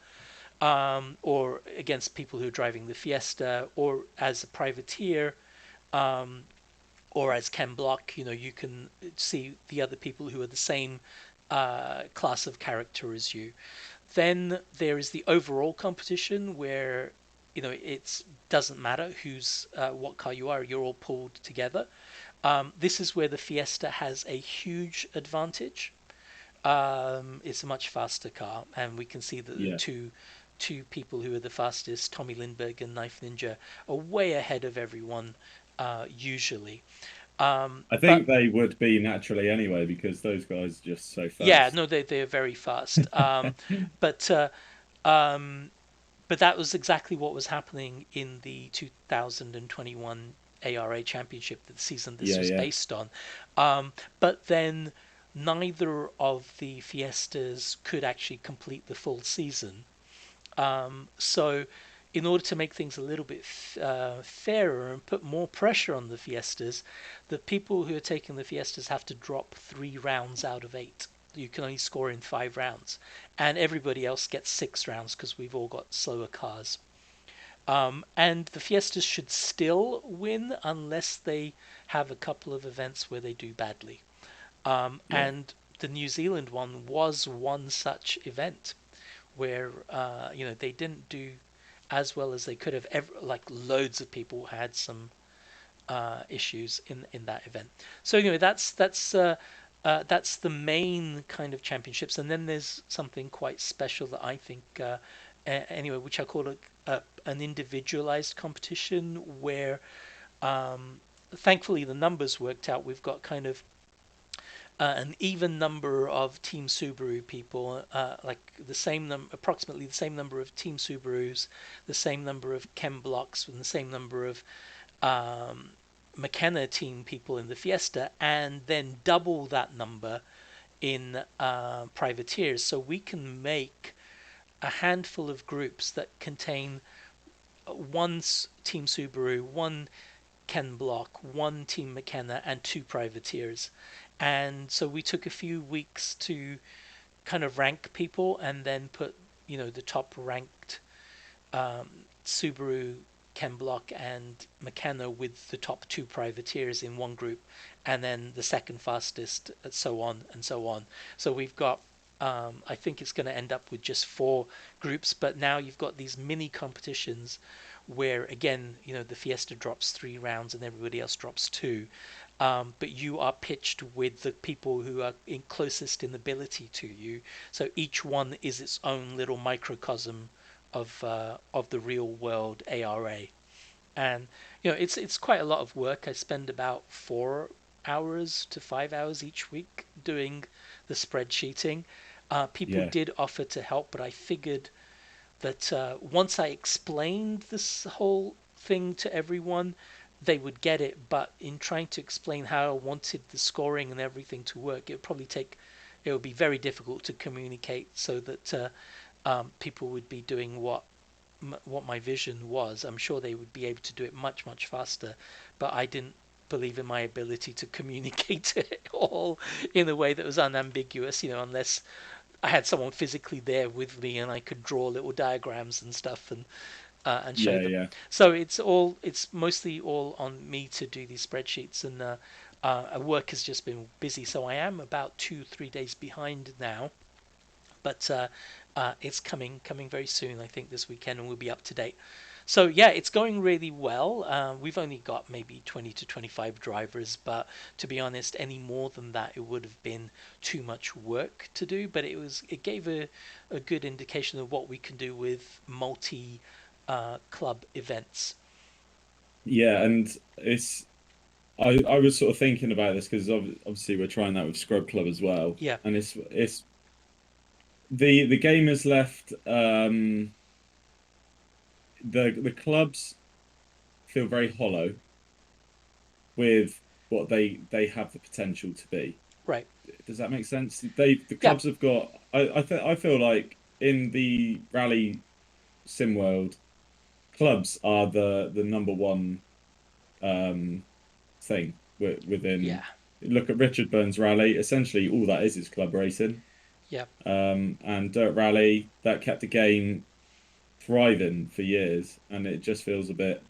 or against people who are driving the Fiesta, or as a privateer, or as Ken Block. You can see the other people who are the same class of character as you. Then there is the overall competition, where it doesn't matter who's what car you are, you're all pulled together. This is where the Fiesta has a huge advantage. It's a much faster car, and we can see that the two people who are the fastest, Tommy Lindbergh and Knife Ninja, are way ahead of everyone usually. I think they would be naturally anyway, because those guys are just so fast. Yeah, no, they're very fast. But that was exactly what was happening in the 2021 ARA Championship, the season this was based on. But then neither of the Fiestas could actually complete the full season. So in order to make things a little bit fairer and put more pressure on the Fiestas, the people who are taking the Fiestas have to drop 3 rounds out of 8. You can only score in 5 rounds, and everybody else gets 6 rounds because we've all got slower cars. And the Fiestas should still win unless they have a couple of events where they do badly. And the New Zealand one was one such event where they didn't do as well as they could have. Like loads of people had some issues in that event. So anyway, that's the main kind of championships. And then there's something quite special that I think anyway, which I call an individualized competition, where thankfully the numbers worked out. We've got kind of an even number of Team Subaru people, like approximately the same number of Team Subarus, the same number of Ken Blocks, and the same number of McKenna team people in the Fiesta, and then double that number in privateers. So we can make a handful of groups that contain one Team Subaru, one Ken Block, one Team McKenna, and 2 privateers. And so we took a few weeks to kind of rank people, and then put the top ranked Subaru, Ken Block, and McKenna with the top 2 privateers in one group, and then the second fastest, and so on and so on. So we've got I think it's going to end up with just 4 groups, but now you've got these mini competitions where, again, the Fiesta drops 3 rounds and everybody else drops 2. But you are pitched with the people who are closest in ability to you. So each one is its own little microcosm of the real world ARA. And it's quite a lot of work. I spend about 4 hours to 5 hours each week doing the spreadsheeting. People did offer to help, but I figured that once I explained this whole thing to everyone, they would get it. But in trying to explain how I wanted the scoring and everything to work, it would be very difficult to communicate so that people would be doing what my vision was. I'm sure they would be able to do it much faster, but I didn't believe in my ability to communicate it all in a way that was unambiguous, unless I had someone physically there with me and I could draw little diagrams and stuff and show them. Yeah. So it's mostly all on me to do these spreadsheets, and work has just been busy. So I am about 2-3 days behind now, but it's coming very soon. I think this weekend, and we'll be up to date. So yeah, it's going really well. We've only got maybe 20 to 25 drivers, but to be honest, any more than that, it would have been too much work to do. But it gave a good indication of what we can do with multi club events. Yeah, and I was sort of thinking about this because obviously we're trying that with Scrub Club as well. Yeah. And it's the game has left the clubs feel very hollow with what they have the potential to be. Right. Does that make sense? The clubs have got. I feel like in the rally sim world, clubs are the number one thing within. Yeah. Look at Richard Burns Rally. Essentially, all that is club racing. Yeah. And Dirt Rally, that kept the game thriving for years, and it just feels a bit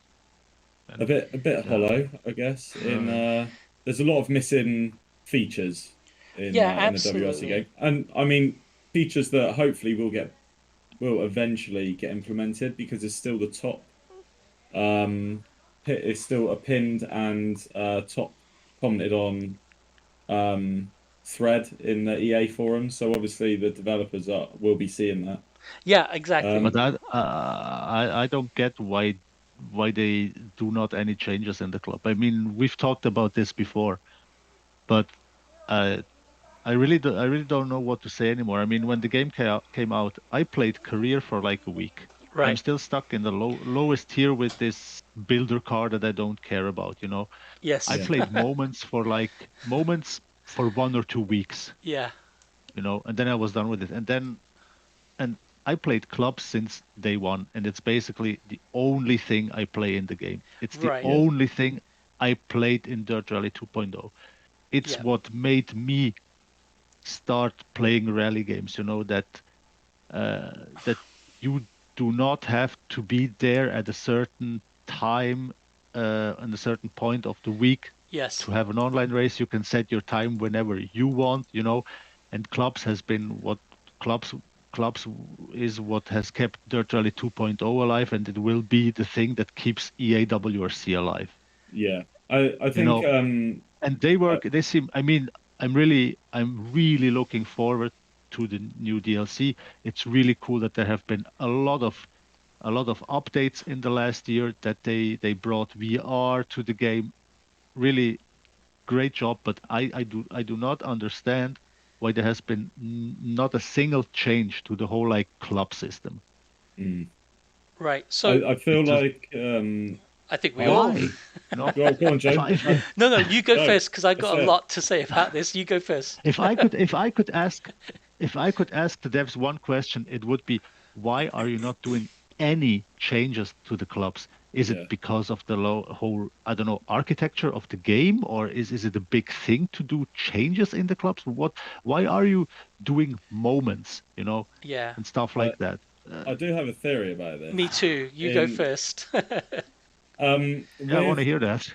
hollow, I guess. There's a lot of missing features in the WRC game, and I mean features that hopefully will eventually get implemented, because it's still the top. It's still a pinned and top commented on thread in the EA forum, so obviously the developers will be seeing that. Yeah, exactly. But I don't get why they do not any changes in the club. I mean, we've talked about this before, but I really don't know what to say anymore. I mean, when the game came out, I played career for like a week. Right. I'm still stuck in the lowest tier with this builder car that I don't care about. Yes. I played moments for 1 or 2 weeks. Yeah. And then I was done with it. And I played clubs since day one, and it's basically the only thing I play in the game. It's the only thing I played in Dirt Rally 2.0. It's what made me start playing rally games. That you do not have to be there at a certain time and a certain point of the week to have an online race. You can set your time whenever you want, and clubs has been what clubs is what has kept Dirt Rally 2.0 alive, and it will be the thing that keeps EA WRC alive. Yeah, I think and they seem, I mean, I'm really looking forward to the new DLC. It's really cool that there have been a lot of updates in the last year, that they brought VR to the game. Really great job, but I do not understand why there has been not a single change to the whole club system. Right. So I feel like I think we all. No, go on, Joe. No, you go first, because I got a lot to say about this. You go first. If I could ask the devs one question, it would be, why are you not doing any changes to the clubs? Is it because of the whole, I don't know, architecture of the game, or is it a big thing to do changes in the clubs? Why are you doing moments, and stuff like that? I do have a theory about this. Me too. You go first. I want to hear that.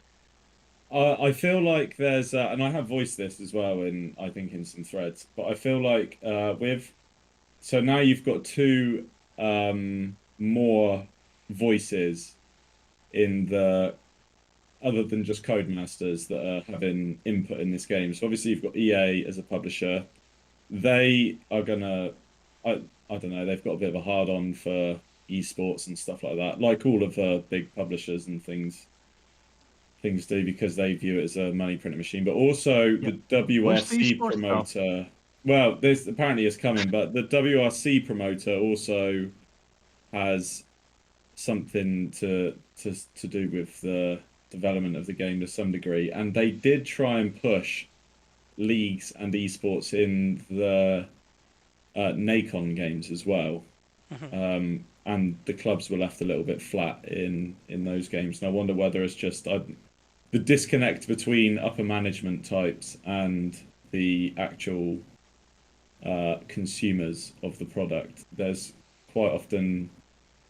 I feel like there's, and I have voiced this as well in some threads, but I feel like so now you've got two more voices in the, other than just Codemasters, that are having input in this game. So obviously you've got EA as a publisher. They are gonna, I don't know, they've got a bit of a hard on for esports and stuff like that, like all of the big publishers and things do, because they view it as a money printing machine. But also the WRC promoter, well, this apparently is coming, but the WRC promoter also has something to do with the development of the game to some degree, and they did try and push leagues and esports in the Nacon games as well. And the clubs were left a little bit flat in those games. And I wonder whether it's just the disconnect between upper management types and the actual consumers of the product. There's quite often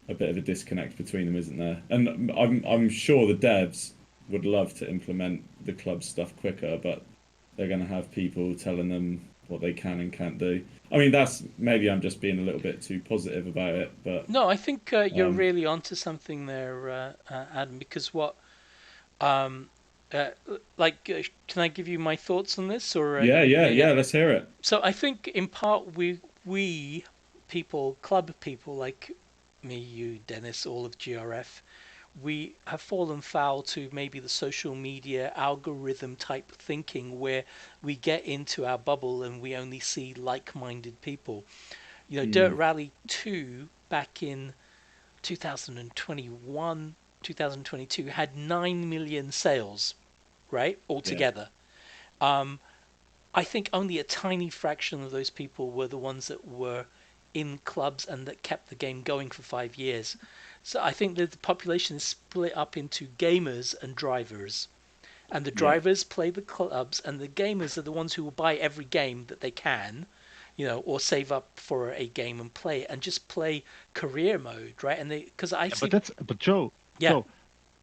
a bit of a disconnect between them, isn't there? And I'm sure the devs would love to implement the club stuff quicker, but they're going to have people telling them what they can and can't do. I mean, that's maybe I'm just being a little bit too positive about it, but No, I think you're really onto something there, Adam. Because what, um, can I give you my thoughts on this? Or yeah, let's hear it. So I think in part we people, club people like me, you, Dennis, all of GRF, we have fallen foul to maybe the social media algorithm type thinking, where we get into our bubble and we only see like-minded people. Dirt Rally 2 back in 2021, 2022 had 9 million sales, right, altogether. I think only a tiny fraction of those people were the ones that were in clubs and that kept the game going for 5 years. So I think that the population is split up into gamers and drivers. And the drivers play the clubs, and the gamers are the ones who will buy every game that they can, or save up for a game and play it, and just play career mode, right? And because I see, but Joe,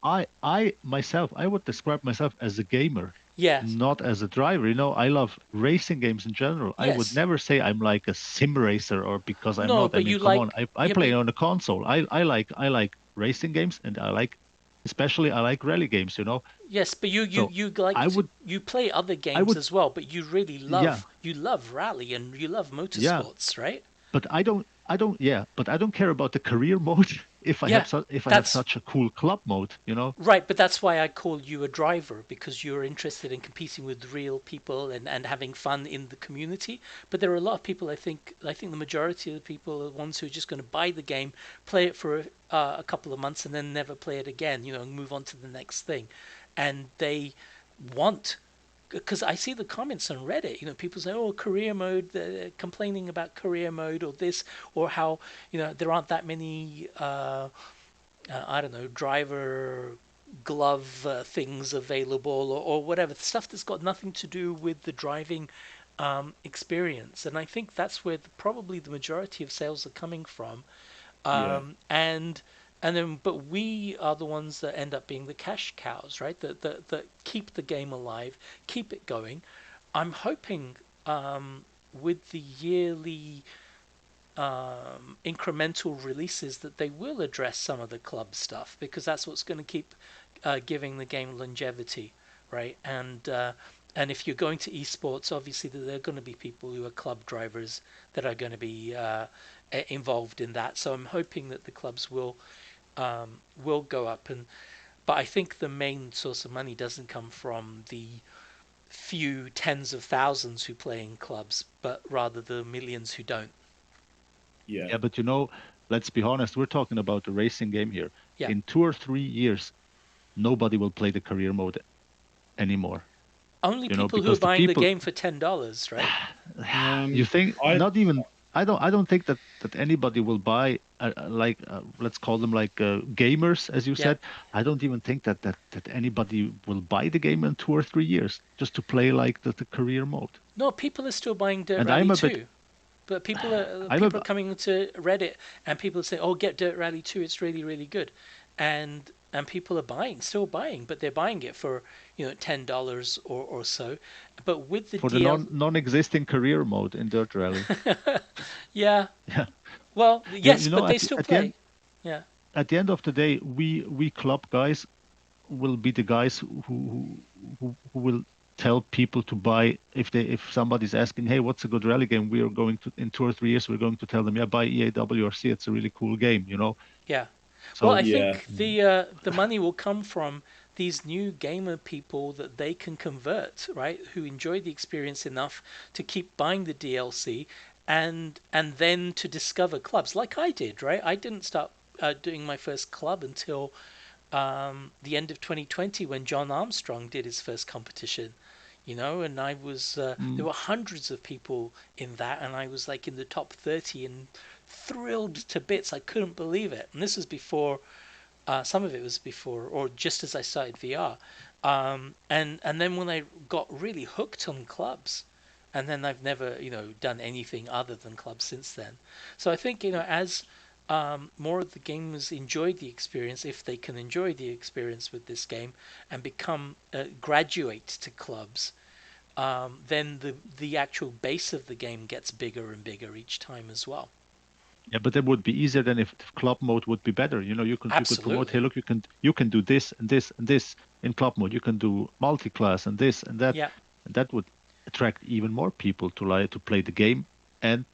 I myself, I would describe myself as a gamer. Yes. Not as a driver. I love racing games in general. Yes. I would never say I'm like a sim racer, or because I'm No, not. but I mean, you come like- on. I play on a console. I like racing games, and especially I like rally games. Yes, but you you play other games as well, but you really love you love rally and you love motorsports, right? But I don't care about the career mode if I have such a cool club mode, Right, but that's why I call you a driver, because you're interested in competing with real people and having fun in the community. But there are a lot of people, I think the majority of the people are the ones who are just going to buy the game, play it for a couple of months and then never play it again, and move on to the next thing. And they want, because I see the comments on Reddit, people say, "Oh, career mode," they're complaining about career mode or this, or how there aren't that many I don't know, driver glove things available, or whatever, stuff that's got nothing to do with the driving experience. And I think that's where probably the majority of sales are coming from. And then, but we are the ones that end up being the cash cows, right? That keep the game alive, keep it going. I'm hoping with the yearly incremental releases that they will address some of the club stuff, because that's what's going to keep giving the game longevity, right? And if you're going to esports, obviously there are going to be people who are club drivers that are going to be involved in that. So I'm hoping that the clubs will go up. But I think the main source of money doesn't come from the few tens of thousands who play in clubs, but rather the millions who don't. Yeah, but let's be honest, we're talking about a racing game here. Yeah. In 2 or 3 years, nobody will play the career mode anymore. Only people who are buying the game for $10, right? You think? Not even. I don't think that anybody will buy let's call them like gamers, as you said. I don't even think that anybody will buy the game in 2 or 3 years just to play like the career mode. No, people are still buying Dirt Rally 2. But people are coming to Reddit and people say, "Oh, get Dirt Rally 2. It's really, really good," and people are still buying, but they're buying it for $10 or so. But with the non-existing career mode in Dirt Rally. Yeah. Well, yes, but they still play. Yeah. At the end of the day, we club guys will be the guys who will tell people to buy. If somebody's asking, "Hey, what's a good rally game?" We are going to, in 2 or 3 years, we're going to tell them, "Yeah, buy EAWRC. It's a really cool game." Yeah. So, well, I think the money will come from these new gamer people that they can convert, right? Who enjoy the experience enough to keep buying the DLC, and then to discover clubs like I did, right? I didn't start doing my first club until the end of 2020 when John Armstrong did his first competition, and I was there were hundreds of people in that, and I was like in the top 30 and thrilled to bits. I couldn't believe it. And this was before, some of it was before or just as I started VR. And then when I got really hooked on clubs, and then I've never done anything other than clubs since then. So I think as more of the gamers enjoy the experience, if they can enjoy the experience with this game and become graduate to clubs, then the actual base of the game gets bigger and bigger each time as well. Yeah, but that would be easier than if club mode would be better. You could promote, hey, look, you can do this and this and this in club mode. You can do multi-class and this and that. Yeah. And that would attract even more people to play the game and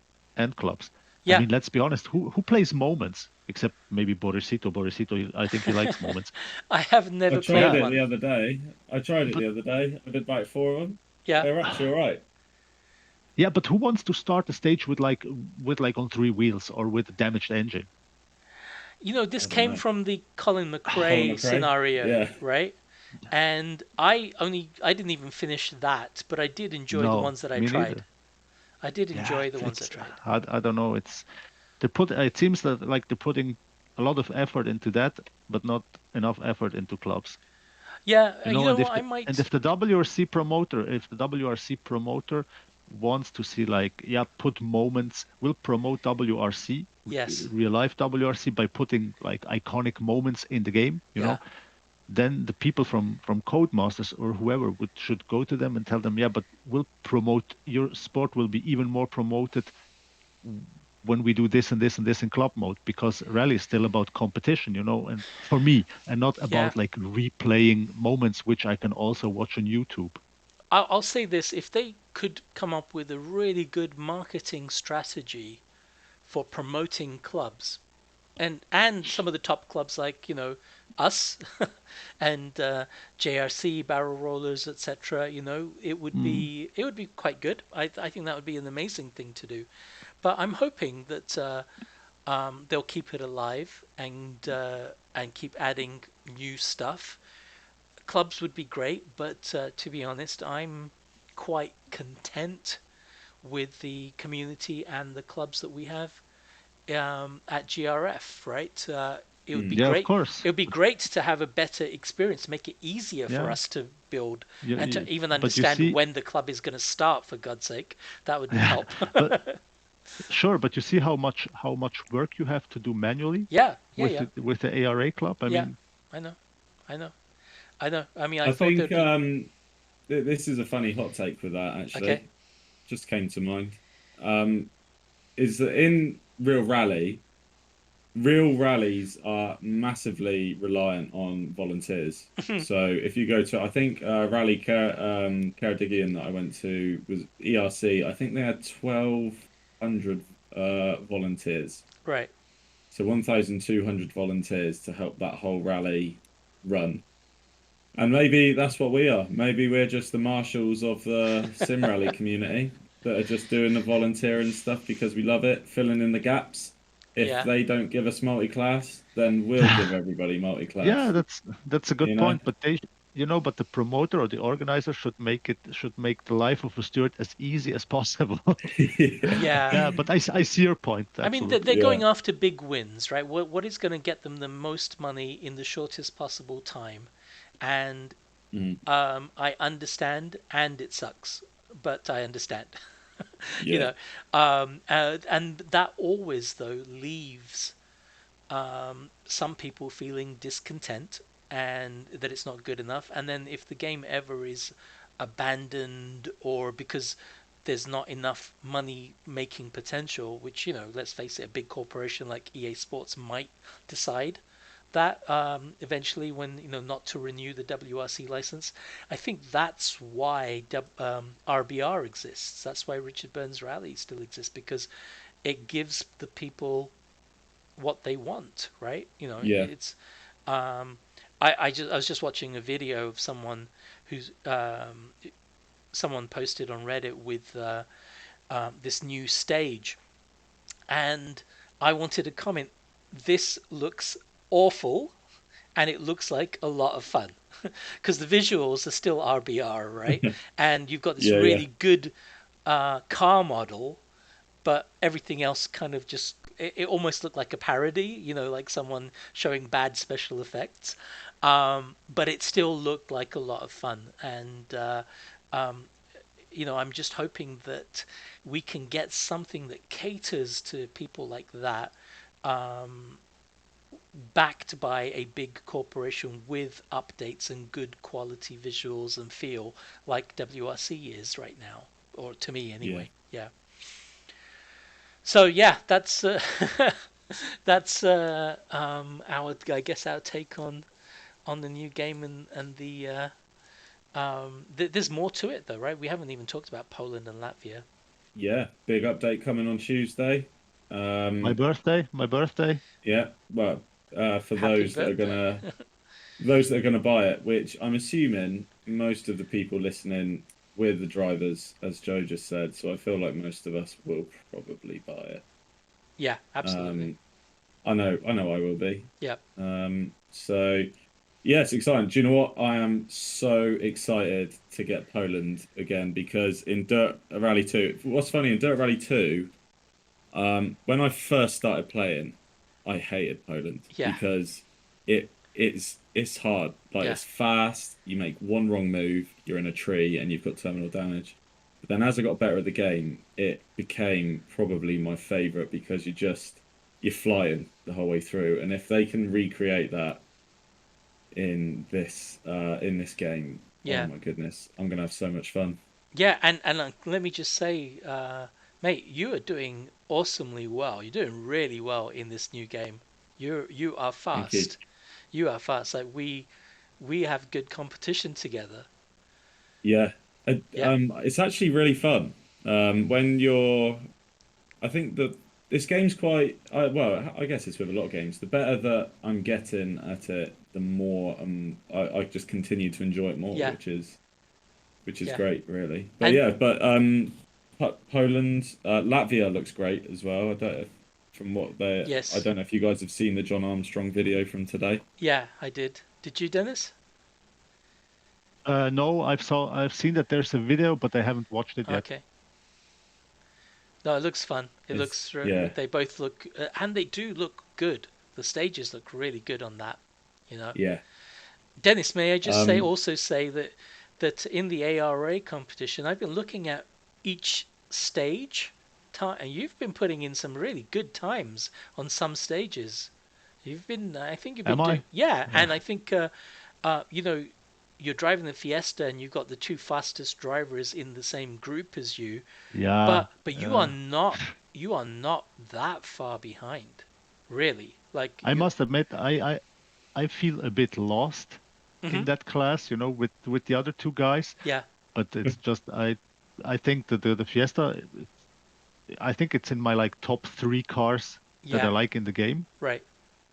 clubs. Yeah. I mean, let's be honest. Who plays Moments except maybe Borisito? Borisito, I think he likes Moments. I have never I tried played it one. the other day. I did like 4 of them. Yeah. They're actually all right. Yeah, but who wants to start a stage with like on 3 wheels or with a damaged engine? This came from the Colin McRae scenario, right? And I didn't even finish that, but I did enjoy the ones that I tried. Neither. I did enjoy the ones I tried. I don't know. It seems that like they're putting a lot of effort into that, but not enough effort into clubs. Yeah, and if the WRC promoter wants to see put Moments, will promote WRC, yes, real life WRC, by putting like iconic moments in the game, you know, then the people from Codemasters or whoever should go to them and tell them, but we'll promote, your sport will be even more promoted when we do this and this and this in club mode, because rally is still about competition, and for me, and not about like replaying moments which I can also watch on YouTube. I'll say this: if they could come up with a really good marketing strategy for promoting clubs, and some of the top clubs like us and JRC, Barrel Rollers, etc. It would be quite good. I think that would be an amazing thing to do. But I'm hoping that they'll keep it alive and keep adding new stuff. Clubs would be great, but to be honest, I'm quite content with the community and the clubs that we have at GRF. Right? It would be great. Of course. It would be great to have a better experience, make it easier for us to build and to even understand when the club is going to start. For God's sake, that would help. Sure, but you see how much work you have to do manually. With the ARA club. I mean, I know. I mean, I think this is a funny hot take with that. Actually, just came to mind. Is that in real rallies are massively reliant on volunteers. So if you go to, I think Rally Ceredigion that I went to was ERC. I think they had 1,200 volunteers. Right. So 1,200 volunteers to help that whole rally run. And maybe that's what we are. Maybe we're just the marshals of the sim rally community that are just doing the volunteering stuff because we love it, filling in the gaps. If they don't give us multi-class, then we'll give everybody multi-class. Yeah, that's a good point. But but the promoter or the organizer should make the life of a steward as easy as possible. Yeah, but I see your point. Absolutely. I mean, they're going after big wins, right? What is going to get them the most money in the shortest possible time? And I understand, and it sucks, but I understand. And that always though leaves some people feeling discontent and that it's not good enough. And then if the game ever is abandoned or because there's not enough money making potential, which let's face it, a big corporation like EA Sports might decide that eventually when not to renew the WRC license. I think that's why RBR exists. That's why Richard Burns Rally still exists, because it gives the people what they want, right? It's I was just watching a video of someone who's someone posted on Reddit with this new stage. And I wanted to comment, this looks awful, and it looks like a lot of fun because the visuals are still RBR, right? And you've got this Yeah, yeah. really good car model, but everything else kind of just it almost looked like a parody, like someone showing bad special effects. But it still looked like a lot of fun, and I'm just hoping that we can get something that caters to people like that, backed by a big corporation with updates and good quality visuals and feel, like WRC is right now, or to me Yeah. anyway. Yeah. So yeah, that's that's our, I guess, our take on the new game, and the there's more to it though, right? We haven't even talked about Poland and Latvia. Yeah, big update coming on Tuesday. My birthday. Yeah, well, for Happy those that are birthday. gonna buy it, which I'm assuming most of the people listening, we're the drivers, as Joe just said. So I feel like most of us will probably buy it. Yeah, absolutely. I know I will be. Yeah. So yeah, it's exciting. Do you know what? I am so excited to get Poland again because in Dirt Rally 2, what's funny in Dirt Rally 2, when I first started playing, I hated Poland Yeah. because it's hard. Like Yeah. it's fast. You make one wrong move, you're in a tree, and you've got terminal damage. But then as I got better at the game, it became probably my favorite because you're flying the whole way through. And if they can recreate that in this game, Yeah. oh my goodness, I'm gonna have so much fun. Yeah, and let me just say, mate, you are doing awesomely well. You're doing really well in this new game. You are Thank you. fast. You are fast. Like we have good competition together. Yeah, Yeah. it's actually really fun. When you're, I think that this game's quite well. I guess it's with a lot of games. The better that I'm getting at it, the more I just continue to enjoy it more, Yeah. which is Yeah. great, really. But And yeah, but Poland, Latvia looks great as well. I don't from what they. yes. I don't know if you guys have seen the John Armstrong video from today. Yeah, I did. Did you, Dennis? No, I've seen that there's a video, but I haven't watched it yet. Okay. No, it looks fun. Yeah. They both look, and they do look good. The stages look really good on that. Yeah. Dennis, may I just Um, say that in the ARA competition, I've been looking at each stage time, and you've been putting in some really good times on some stages. I think you've been Am I? doing, yeah, Uh, and I think, you know, you're driving the Fiesta, and you've got the two fastest drivers in the same group as you, yeah. but Uh, you are not that far behind, really. Like I you, must admit, I feel a bit lost in hmm that class, with the other two guys. yeah, But it's just I think that the Fiesta, I think it's in my like top three cars that I yeah, like in the game. right,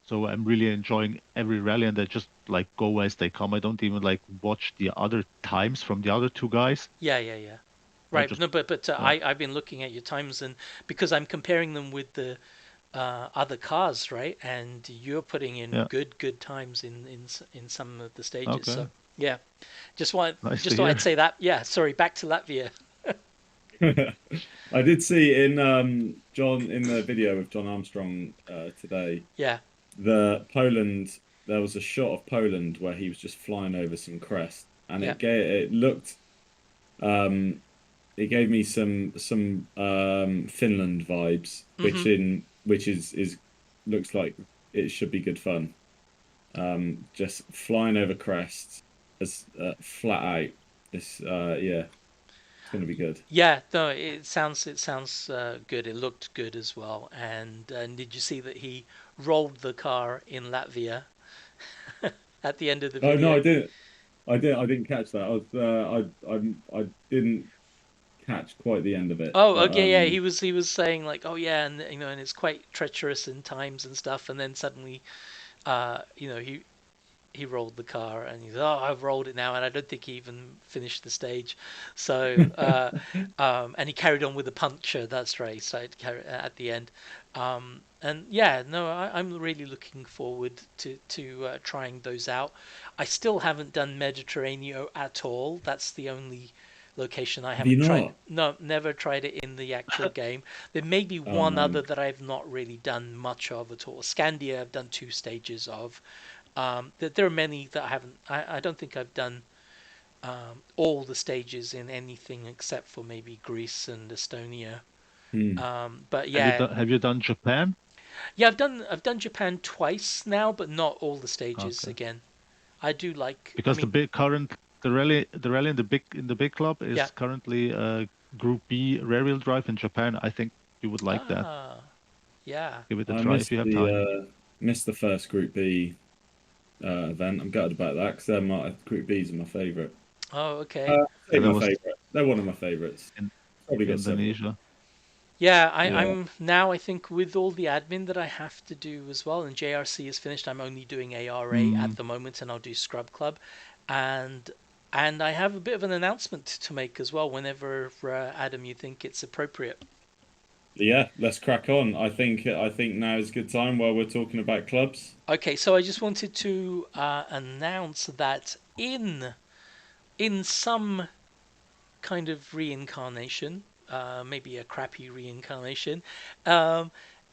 So I'm really enjoying every rally, and I just like go as they come. I don't even like watch the other times from the other two guys. yeah. I Right, just no, but yeah. I've been looking at your times, and because I'm comparing them with the other cars, right? And you're putting in Yeah. good times in some of the stages. Okay. So yeah, just want Nice to just thought I'd hear. say that. Yeah, sorry. Back to Latvia. I did see in John in the video of John Armstrong today. Yeah, Poland, there was a shot of Poland where he was just flying over some crest, and yeah, um, it gave me some Finland vibes, hmm which is looks like it should be good fun. Just flying over crests as flat out. Yeah, it's gonna be good. yeah. No, it sounds good. It looked good as well. And did you see that he rolled the car in Latvia at the end of the Oh no, video? I didn't catch that. I didn't catch quite the end of it, Oh, but okay, yeah. He was saying like, oh yeah, and and it's quite treacherous in times and stuff. And then suddenly, he he rolled the car, and he's, oh, I've rolled it now, and I don't think he even finished the stage. So and he carried on with the puncture. That's right. He started to carry at the end. And yeah, no, I'm really looking forward to trying those out. I still haven't done Mediterranean at all. That's the only location I Have you haven't tried. not? No, never tried it in the actual game. There may be Oh one other man. that I've not really done much of at all. Scandia, I've done 2 stages of. There are many that I haven't. I don't think I've done all the stages in anything except for maybe Greece and Estonia. Hmm. But yeah, Have you done Japan? yeah, I've done Japan twice now, but not all the stages Okay. again. I do like. I Because mean, the rally in the big club yeah. is currently Group B rear wheel drive in Japan. I think you would like that. Ah, yeah. Give it a I try if you have time. missed the first Group B event. I'm gutted about that because Group B's are my favourite. Oh, okay. Say Yeah, that my was favourite. They're one of my favourites. in Probably got several. Indonesia. Yeah, Yeah. I'm now. I think with all the admin that I have to do as well, and JRC is finished. I'm only doing ARA at Mm, the moment, and I'll do Scrub Club, and and I have a bit of an announcement to make as well. Whenever Adam, you think it's appropriate. Yeah, let's crack on. I think now is a good time while we're talking about clubs. Okay, so I just wanted to announce that in some kind of reincarnation, maybe a crappy reincarnation. Um,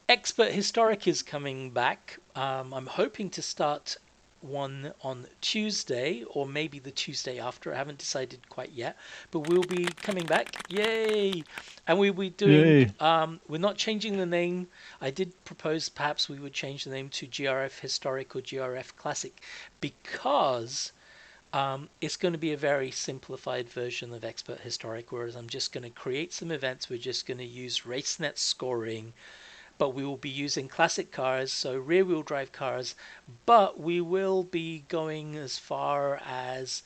Expert Historic is coming back. I'm hoping to start one on Tuesday or maybe the Tuesday after. I haven't decided quite yet, but we'll be coming back. Yay! And we'll be doing. yay! We're not changing the name. I did propose perhaps we would change the name to GRF Historic or GRF Classic because it's going to be a very simplified version of Expert Historic, whereas I'm just going to create some events. We're just going to use RaceNet scoring, but we will be using classic cars, so rear-wheel drive cars, but we will be going as far as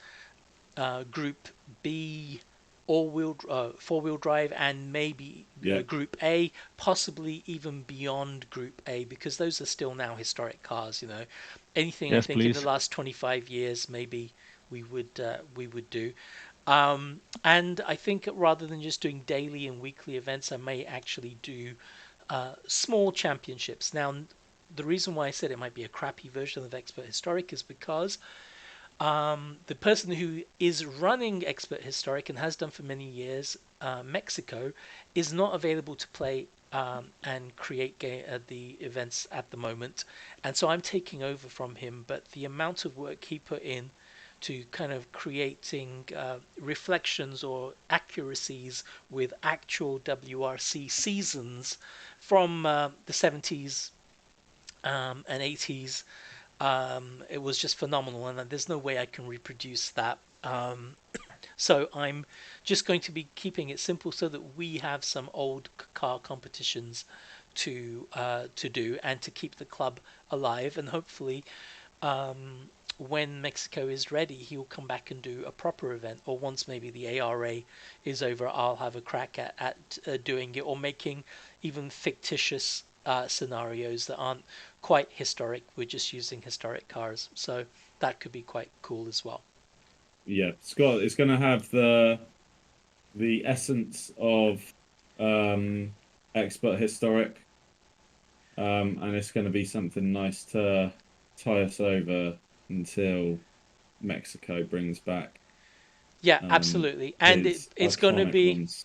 Group B, four-wheel drive, and maybe Yeah. Group A, possibly even beyond Group A, because those are still now historic cars. Anything I Yes, think in the please. last 25 years, maybe we would do. And I think rather than just doing daily and weekly events, I may actually do small championships. Now, the reason why I said it might be a crappy version of Expert Historic is because the person who is running Expert Historic and has done for many years, Mexico, is not available to play and create the events at the moment. And so I'm taking over from him. But the amount of work he put in to kind of creating reflections or accuracies with actual WRC seasons from the 70s and 80s, it was just phenomenal, and there's no way I can reproduce that. So I'm just going to be keeping it simple so that we have some old car competitions to do and to keep the club alive, and hopefully when Mexico is ready, he'll come back and do a proper event. Or once maybe the ARA is over, I'll have a crack at doing it or making even fictitious scenarios that aren't quite historic. We're just using historic cars, so that could be quite cool as well. Yeah. Scott, it's going to have the essence of Expert Historic, and it's going to be something nice to tie us over until Mexico brings back Yeah, absolutely, and his it's going to iconic be. ones.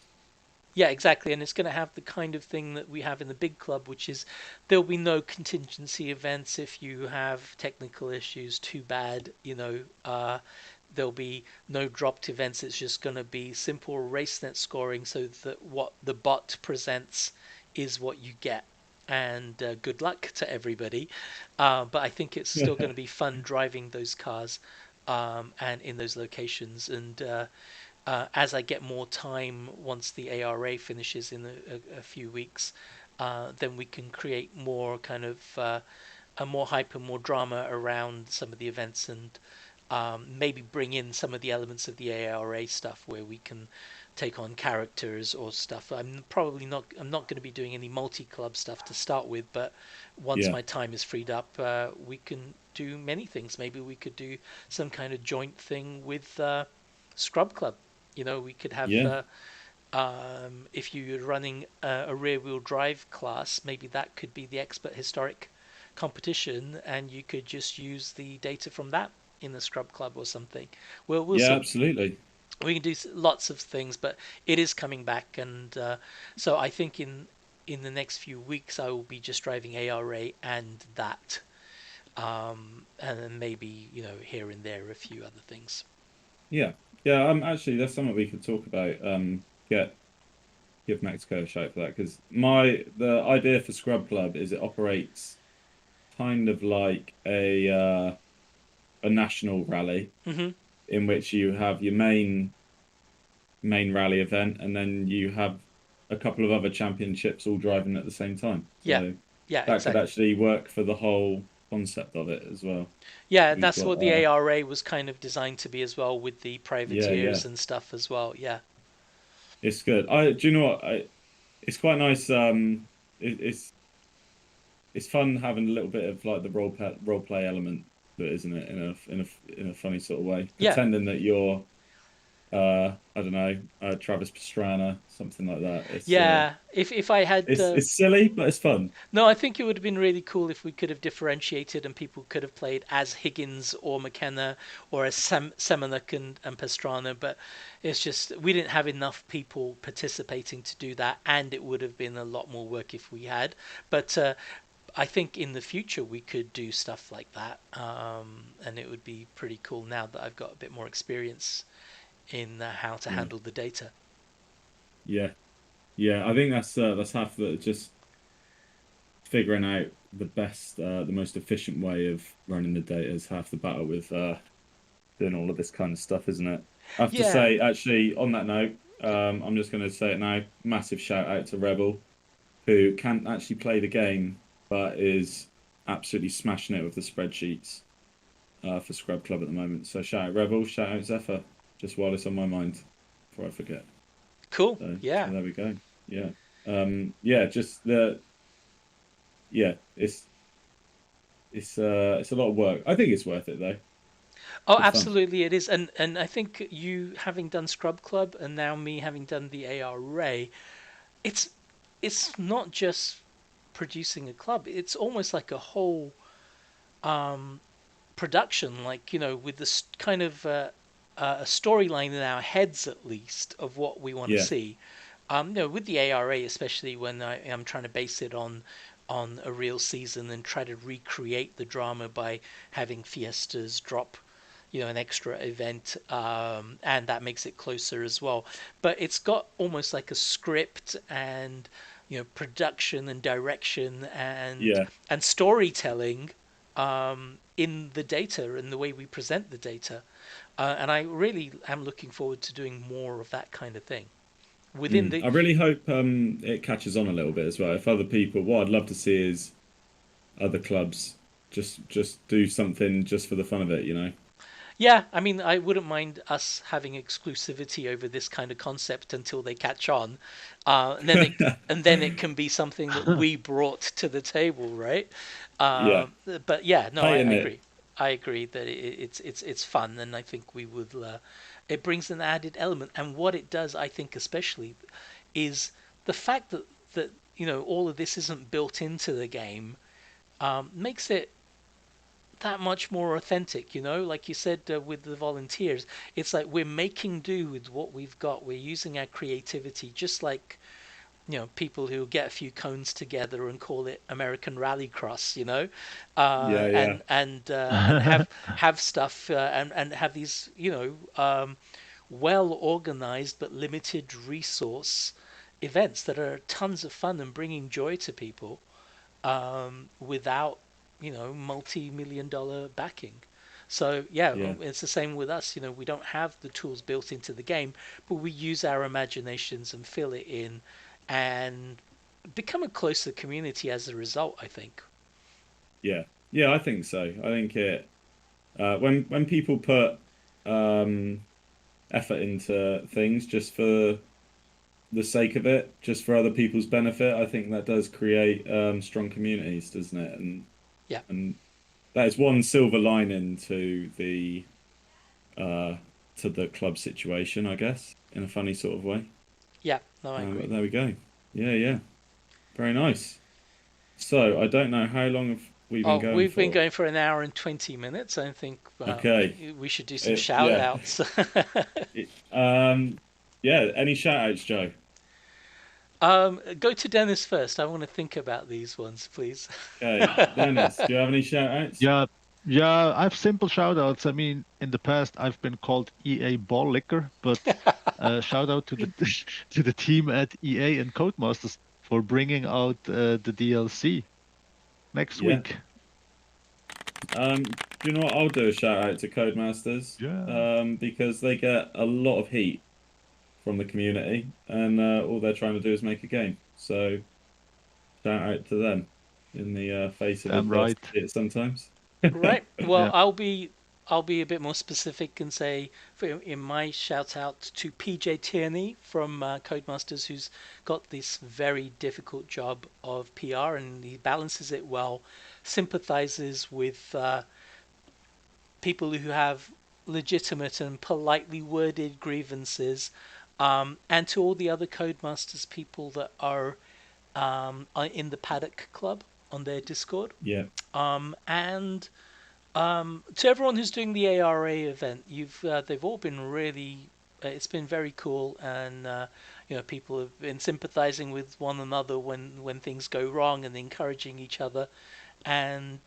Yeah, exactly. And it's going to have the kind of thing that we have in the big club, which is there'll be no contingency events if you have technical issues. Too bad, there'll be no dropped events. It's just going to be simple RaceNet scoring so that what the bot presents is what you get. And good luck to everybody. But I think it's still going to be fun driving those cars and in those locations. And as I get more time once the ARA finishes in a few weeks, then we can create more kind of a more hype and more drama around some of the events, and maybe bring in some of the elements of the ARA stuff where we can take on characters or stuff. I'm not going to be doing any multi-club stuff to start with, but once Yeah. my time is freed up, we can do many things. Maybe we could do some kind of joint thing with Scrub Club. We could have Yeah. if you're running a rear-wheel drive class, maybe that could be the expert historic competition, and you could just use the data from that in the Scrub Club or something. We'll Yeah, see. absolutely. We can do lots of things, but it is coming back, and so I think in the next few weeks I will be just driving ARA and that, and then maybe here and there a few other things. Yeah. Yeah, actually that's something we could talk about. Give Mexico a shout for that, because the idea for Scrub Club is it operates kind of like a national rally, Hmm. in which you have your main rally event, and then you have a couple of other championships all driving at the same time. Yeah, So yeah, that could exactly. actually work for the whole concept of it as well. Yeah, We've that's got what the ARA was kind of designed to be as well, with the yeah, privateers and stuff as well. Yeah. it's good. Do you know what? It's quite nice. It's fun having a little bit of like the role play element to it, isn't it? In a funny sort of way, Yeah. pretending that you're I don't know, Travis Pastrana, something like that. Yeah, if I had It's silly, but it's fun. no, I think it would have been really cool if we could have differentiated and people could have played as Higgins or McKenna or as Semenuk and Pastrana, but it's just we didn't have enough people participating to do that, and it would have been a lot more work if we had. But I think in the future we could do stuff like that, and it would be pretty cool now that I've got a bit more experience in how to Yeah, handle the data. yeah, yeah. I think that's half the just figuring out the most efficient way of running the data is half the battle with doing all of this kind of stuff, isn't it? I have to Yeah, say, actually, on that note, I'm just going to say it now. Massive shout out to Rebel, who can't actually play the game, but is absolutely smashing it with the spreadsheets for Scrub Club at the moment. So shout out Rebel, shout out Zephyr, just while it's on my mind before I forget. cool. So Yeah. there we go. Yeah. Yeah, just the yeah, it's a lot of work. I think it's worth it though. Oh, Good fun. absolutely it is. And I think you having done Scrub Club and now me having done the ARA, it's it's not just producing a club. It's almost like a whole um, production, like with this kind of a storyline in our heads at least of what we want to Yeah. see. With the ARA, especially when I am trying to base it on a real season and try to recreate the drama by having fiestas drop an extra event, and that makes it closer as well. But it's got almost like a script and production and direction Yeah. and storytelling in the data and the way we present the data. And I really am looking forward to doing more of that kind of thing within the. I really hope it catches on a little bit as well. If other people, what I'd love to see is other clubs just do something just for the fun of it, you know? Yeah, I mean, I wouldn't mind us having exclusivity over this kind of concept until they catch on, and then it can be something that we brought to the table, right? Yeah. But yeah, no, I Patent it. agree. I agree that it's fun, and I think we would. It brings an added element, and what it does, I think, especially, is the fact that all of this isn't built into the game, makes it that much more authentic, like you said, with the volunteers. It's like we're making do with what we've got. We're using our creativity, just like people who get a few cones together and call it American Rallycross, Yeah, yeah. and have stuff, and have these well organized but limited resource events that are tons of fun and bringing joy to people, without multi-million-dollar backing. So yeah, Yeah. it's the same with us. We don't have the tools built into the game, but we use our imaginations and fill it in, and become a closer community as a result, I think. Yeah. Yeah, I think so. I think it when people put um effort into things just for the sake of it, just for other people's benefit, I think that does create strong communities, doesn't it? Yeah. And is one silver lining to the club situation, I guess, in a funny sort of way. Yeah, no, I agree. But there we go. Yeah. Very nice. So I don't know how long have we been going we've for? been going for an hour and 20 minutes. I think Okay. we should do some shout outs. Yeah, any shout outs, Joe? Go to Dennis first. I want to think about these ones, please. Okay, Dennis, do you have any shout outs? Yeah, I have simple shout outs. I mean, in the past, I've been called EA Ball Licker, but shout out to the team at EA and Codemasters for bringing out the DLC next week. Do you know what? I'll do a shout out to Codemasters. Because they get a lot of heat from the community, and all they're trying to do is make a game. So shout out to them in the face of adversity sometimes. Right. Well, I'll be a bit more specific and say in my shout out to PJ Tierney from Codemasters, who's got this very difficult job of PR, and he balances it well, sympathizes with people who have legitimate and politely worded grievances, and to all the other Codemasters people that are in the Paddock Club on their Discord. And to everyone who's doing the ARA event, they've all been really. It's been very cool, and people have been sympathizing with one another when things go wrong and encouraging each other, and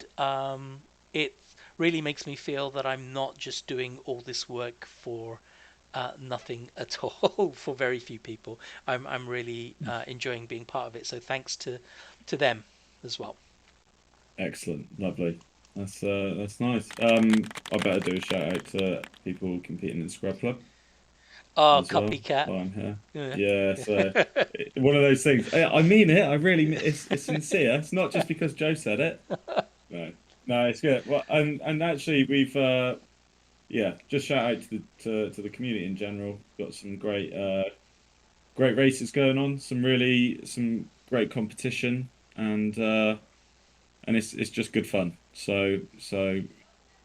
it really makes me feel that I'm not just doing all this work for nothing at all for very few people. I'm really enjoying being part of it. So thanks to them as well. Excellent, lovely. That's nice. I better do a shout out to people competing in Scrub Club. Oh, copycat! While I'm here. Yeah. So one of those things. I mean it. I really mean it's sincere. It's not just because Joe said it. No, it's good. Well, and actually we've just shout out to the community in general. Got some great races going on. Some great competition, and it's just good fun. So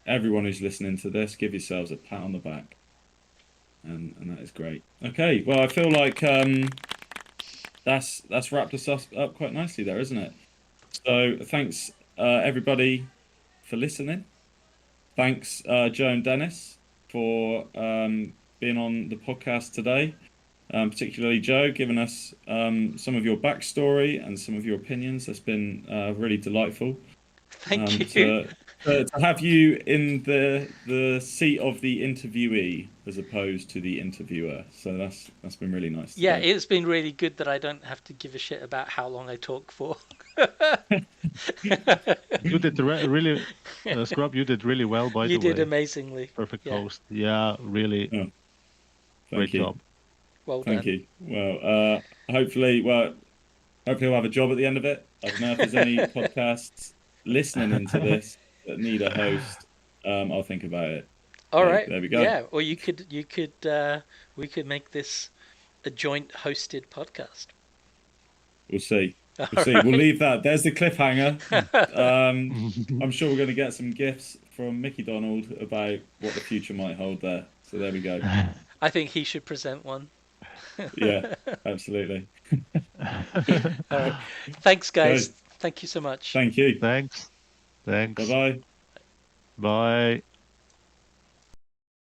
everyone who's listening to this, give yourselves a pat on the back, and that is great. Okay, well I feel like that's wrapped us up quite nicely there, isn't it? So thanks everybody for listening. Thanks Joe and Dennis for being on the podcast today. Particularly Joe, giving us some of your backstory and some of your opinions. That's been really delightful. Thank you. To have you in the seat of the interviewee as opposed to the interviewer. So that's been really nice. Yeah, it's been really good that I don't have to give a shit about how long I talk for. You did really, Scrub. You did really well. By the way, you did amazingly. Perfect host. Yeah, really. Oh, great job. Well done. Thank you. Well, hopefully we'll have a job at the end of it. I don't know if there's any podcasts listening into this that need a host. I'll think about it. All right. There we go. Yeah. Or we could make this a joint hosted podcast. We'll see. We'll leave that. There's the cliffhanger. I'm sure we're going to get some gifts from Mickey Donald about what the future might hold there. So there we go. I think he should present one. Yeah, absolutely. All right. Thanks, guys. Good. Thank you so much. Thank you. Thanks. Bye-bye. Bye.